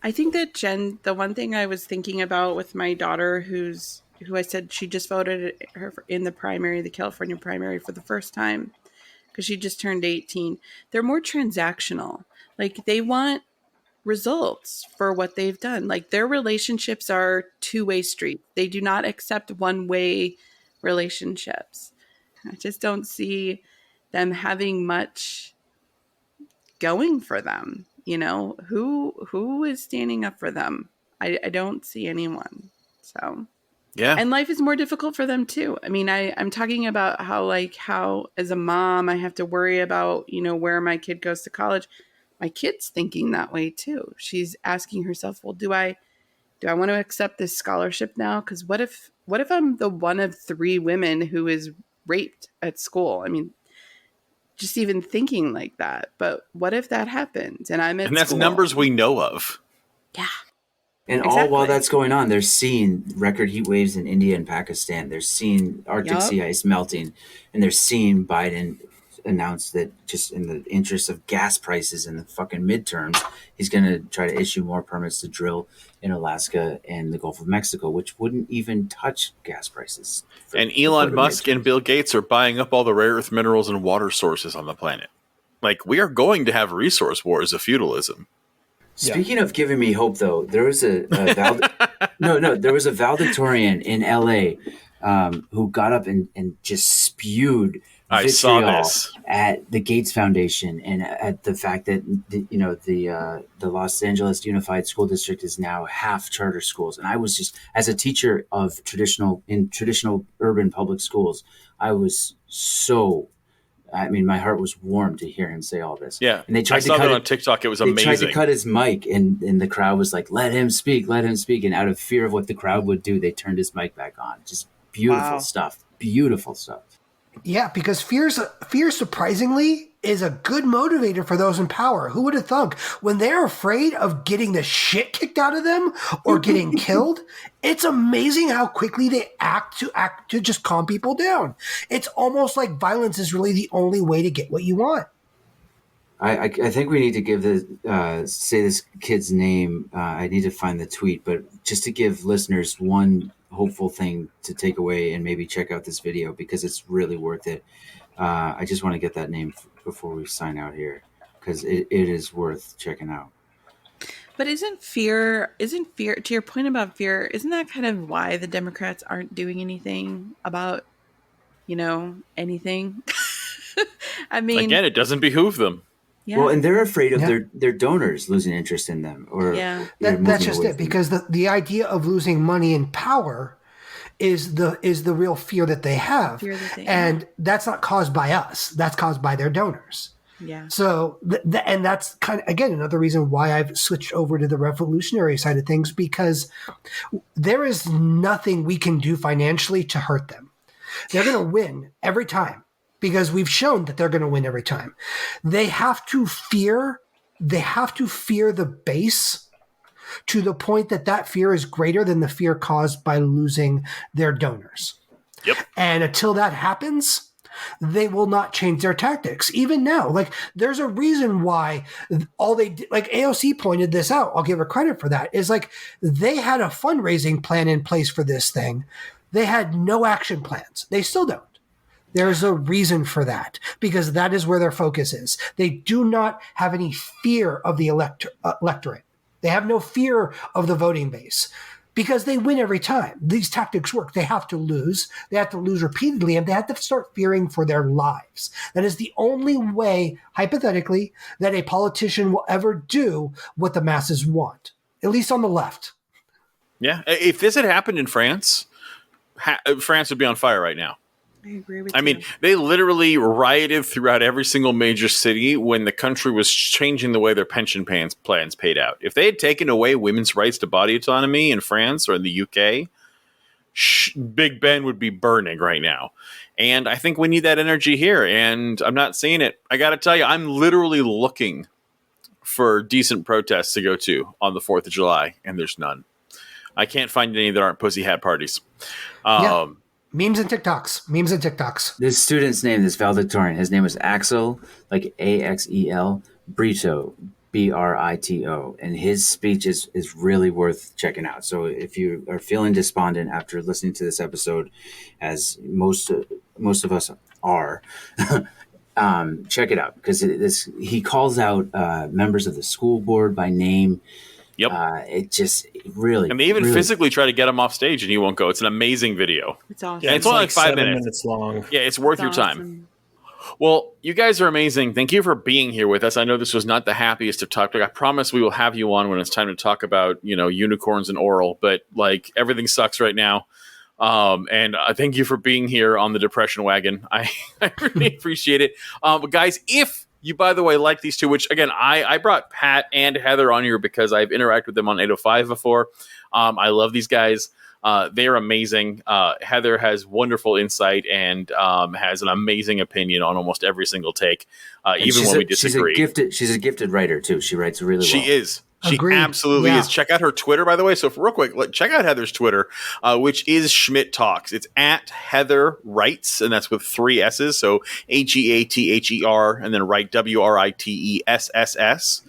I think that Jen, the one thing I was thinking about with my daughter, who I said she just voted her in the primary, the California primary for the first time, because she just turned 18. They're more transactional. Like they want results for what they've done. Like their relationships are two-way streets. They do not accept one-way relationships. I just don't see them having much going for them. Who is standing up for them? I don't see anyone. So yeah, and life is more difficult for them too. I mean, I'm talking about how as a mom I have to worry about where my kid goes to college. My kid's thinking that way too. She's asking herself, well, do I want to accept this scholarship now? Because what if I'm the one of 3 women who is raped at school? I mean, just even thinking like that. But what if that happens and I'm at and that's school? Numbers we know of. Yeah. And exactly. all while that's going on, they're seeing record heat waves in India and Pakistan. They're seeing Arctic sea ice melting, and they're seeing Biden announce that just in the interest of gas prices in the fucking midterms, he's going to try to issue more permits to drill in Alaska and the Gulf of Mexico, which wouldn't even touch gas prices. And Elon Musk and Bill Gates are buying up all the rare earth minerals and water sources on the planet. Like, we are going to have resource wars of feudalism. Speaking of giving me hope, though, there was there was a valedictorian in LA who got up and just spewed vitriol at the Gates Foundation and at the fact that the Los Angeles Unified School District is now half charter schools. And I was just, as a teacher of traditional urban public schools, I was my heart was warm to hear him say all this. Yeah, and they tried I saw that on TikTok. It was amazing. They tried to cut his mic, and the crowd was like, "Let him speak, let him speak." And out of fear of what the crowd would do, they turned his mic back on. Just beautiful stuff. Beautiful stuff. Yeah, because fear surprisingly is a good motivator for those in power. Who would have thunk? When they're afraid of getting the shit kicked out of them or getting killed, it's amazing how quickly they act to just calm people down. It's almost like violence is really the only way to get what you want. I think we need to give say this kid's name. I need to find the tweet, but just to give listeners one hopeful thing to take away and maybe check out this video because it's really worth it. I just want to get that name before we sign out here because it is worth checking out. But isn't fear, to your point about fear, isn't that kind of why the Democrats aren't doing anything about, anything? I mean, again, it doesn't behoove them. Yeah. Well, and they're afraid of their donors losing interest in them, or that's just it. Because the idea of losing money and power is the real fear that they have, and that's not caused by us. That's caused by their donors. Yeah. So and that's kind of again another reason why I've switched over to the revolutionary side of things because there is nothing we can do financially to hurt them. They're going to win every time. because we've shown that they're going to win every time. They have to fear the base to the point that fear is greater than the fear caused by losing their donors. Yep. And until that happens, they will not change their tactics. Even now, like, there's a reason why all they did, like AOC pointed this out, I'll give her credit for that, is like they had a fundraising plan in place for this thing. They had no action plans. They still don't. There's a reason for that, because that is where their focus is. They do not have any fear of the electorate. They have no fear of the voting base because they win every time. These tactics work. They have to lose. They have to lose repeatedly, and they have to start fearing for their lives. That is the only way, hypothetically, that a politician will ever do what the masses want, at least on the left. Yeah. If this had happened in France, France would be on fire right now. I agree with I mean, they literally rioted throughout every single major city when the country was changing the way their pension plans paid out. If they had taken away women's rights to body autonomy in France or in the UK, Big Ben would be burning right now. And I think we need that energy here. And I'm not seeing it. I got to tell you, I'm literally looking for decent protests to go to on the 4th of July, and there's none. I can't find any that aren't pussy hat parties. Yeah. Memes and TikToks. This student's name, this valedictorian, his name was Axel, like Axel, Brito, Brito. And his speech is really worth checking out. So if you are feeling despondent after listening to this episode, as most of us are, check it out, because he calls out members of the school board by name. Yep. It just really, and they even really physically try to get him off stage, and he won't go. It's an amazing video. It's awesome. Yeah, it's only like 5 minutes. 7 minutes long. Yeah, it's worth your time. Awesome. Well, you guys are amazing. Thank you for being here with us. I know this was not the happiest of topics. I promise we will have you on when it's time to talk about, unicorns and oral, but like everything sucks right now. And thank you for being here on the depression wagon. I really appreciate it. But guys, if you, by the way, like these two, which again, I brought Pat and Heather on here because I've interacted with them on 805 before. I love these guys. They're amazing. Heather has wonderful insight and has an amazing opinion on almost every single take, even when we disagree. She's a gifted writer too. She writes really well. She is. She Agreed. absolutely Yeah. is. Check out her Twitter, by the way. So, real quick, check out Heather's Twitter, which is Schmidt Talks. It's at Heather Writes, and that's with 3 S's. So, Heather, and then Wright, WRITESSS.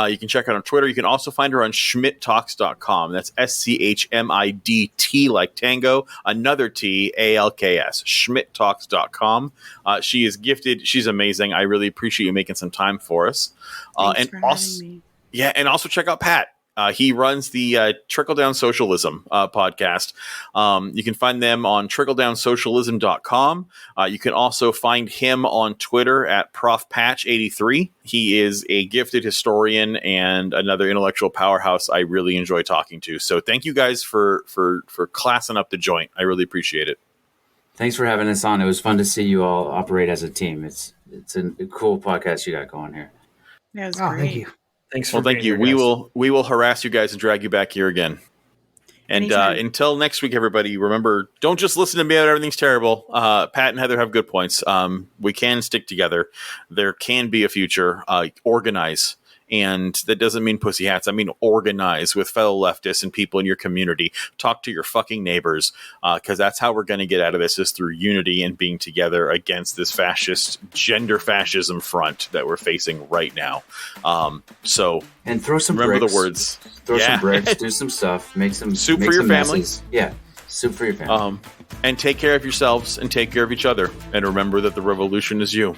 You can check out on Twitter. You can also find her on SchmidtTalks.com. That's SCHMIDT, like tango, another T, ALKS, SchmidtTalks.com. She is gifted. She's amazing. I really appreciate you making some time for us. Thanks for having me. Yeah, and also check out Pat. He runs the Trickle Down Socialism podcast. You can find them on trickledownsocialism.com. You can also find him on Twitter at ProfPatch83. He is a gifted historian and another intellectual powerhouse I really enjoy talking to. So thank you guys for classing up the joint. I really appreciate it. Thanks for having us on. It was fun to see you all operate as a team. It's a cool podcast you got going here. That was Oh, great. thank you. Thanks for Well, thank being you. here, guys. We will harass you guys and drag you back here again. And Anytime. until next week, everybody, remember, don't just listen to me about everything's terrible. Pat and Heather have good points. We can stick together. There can be a future. Organize. And that doesn't mean pussy hats. I mean, organize with fellow leftists and people in your community. Talk to your fucking neighbors, because that's how we're going to get out of this, is through unity and being together against this fascist, gender fascism front that we're facing right now. So And throw some remember bricks. the words. Throw Yeah. some bricks. Do some stuff. Make some Soup make for your some family. messes. Yeah, soup for your family. And take care of yourselves and take care of each other. And remember that the revolution is you.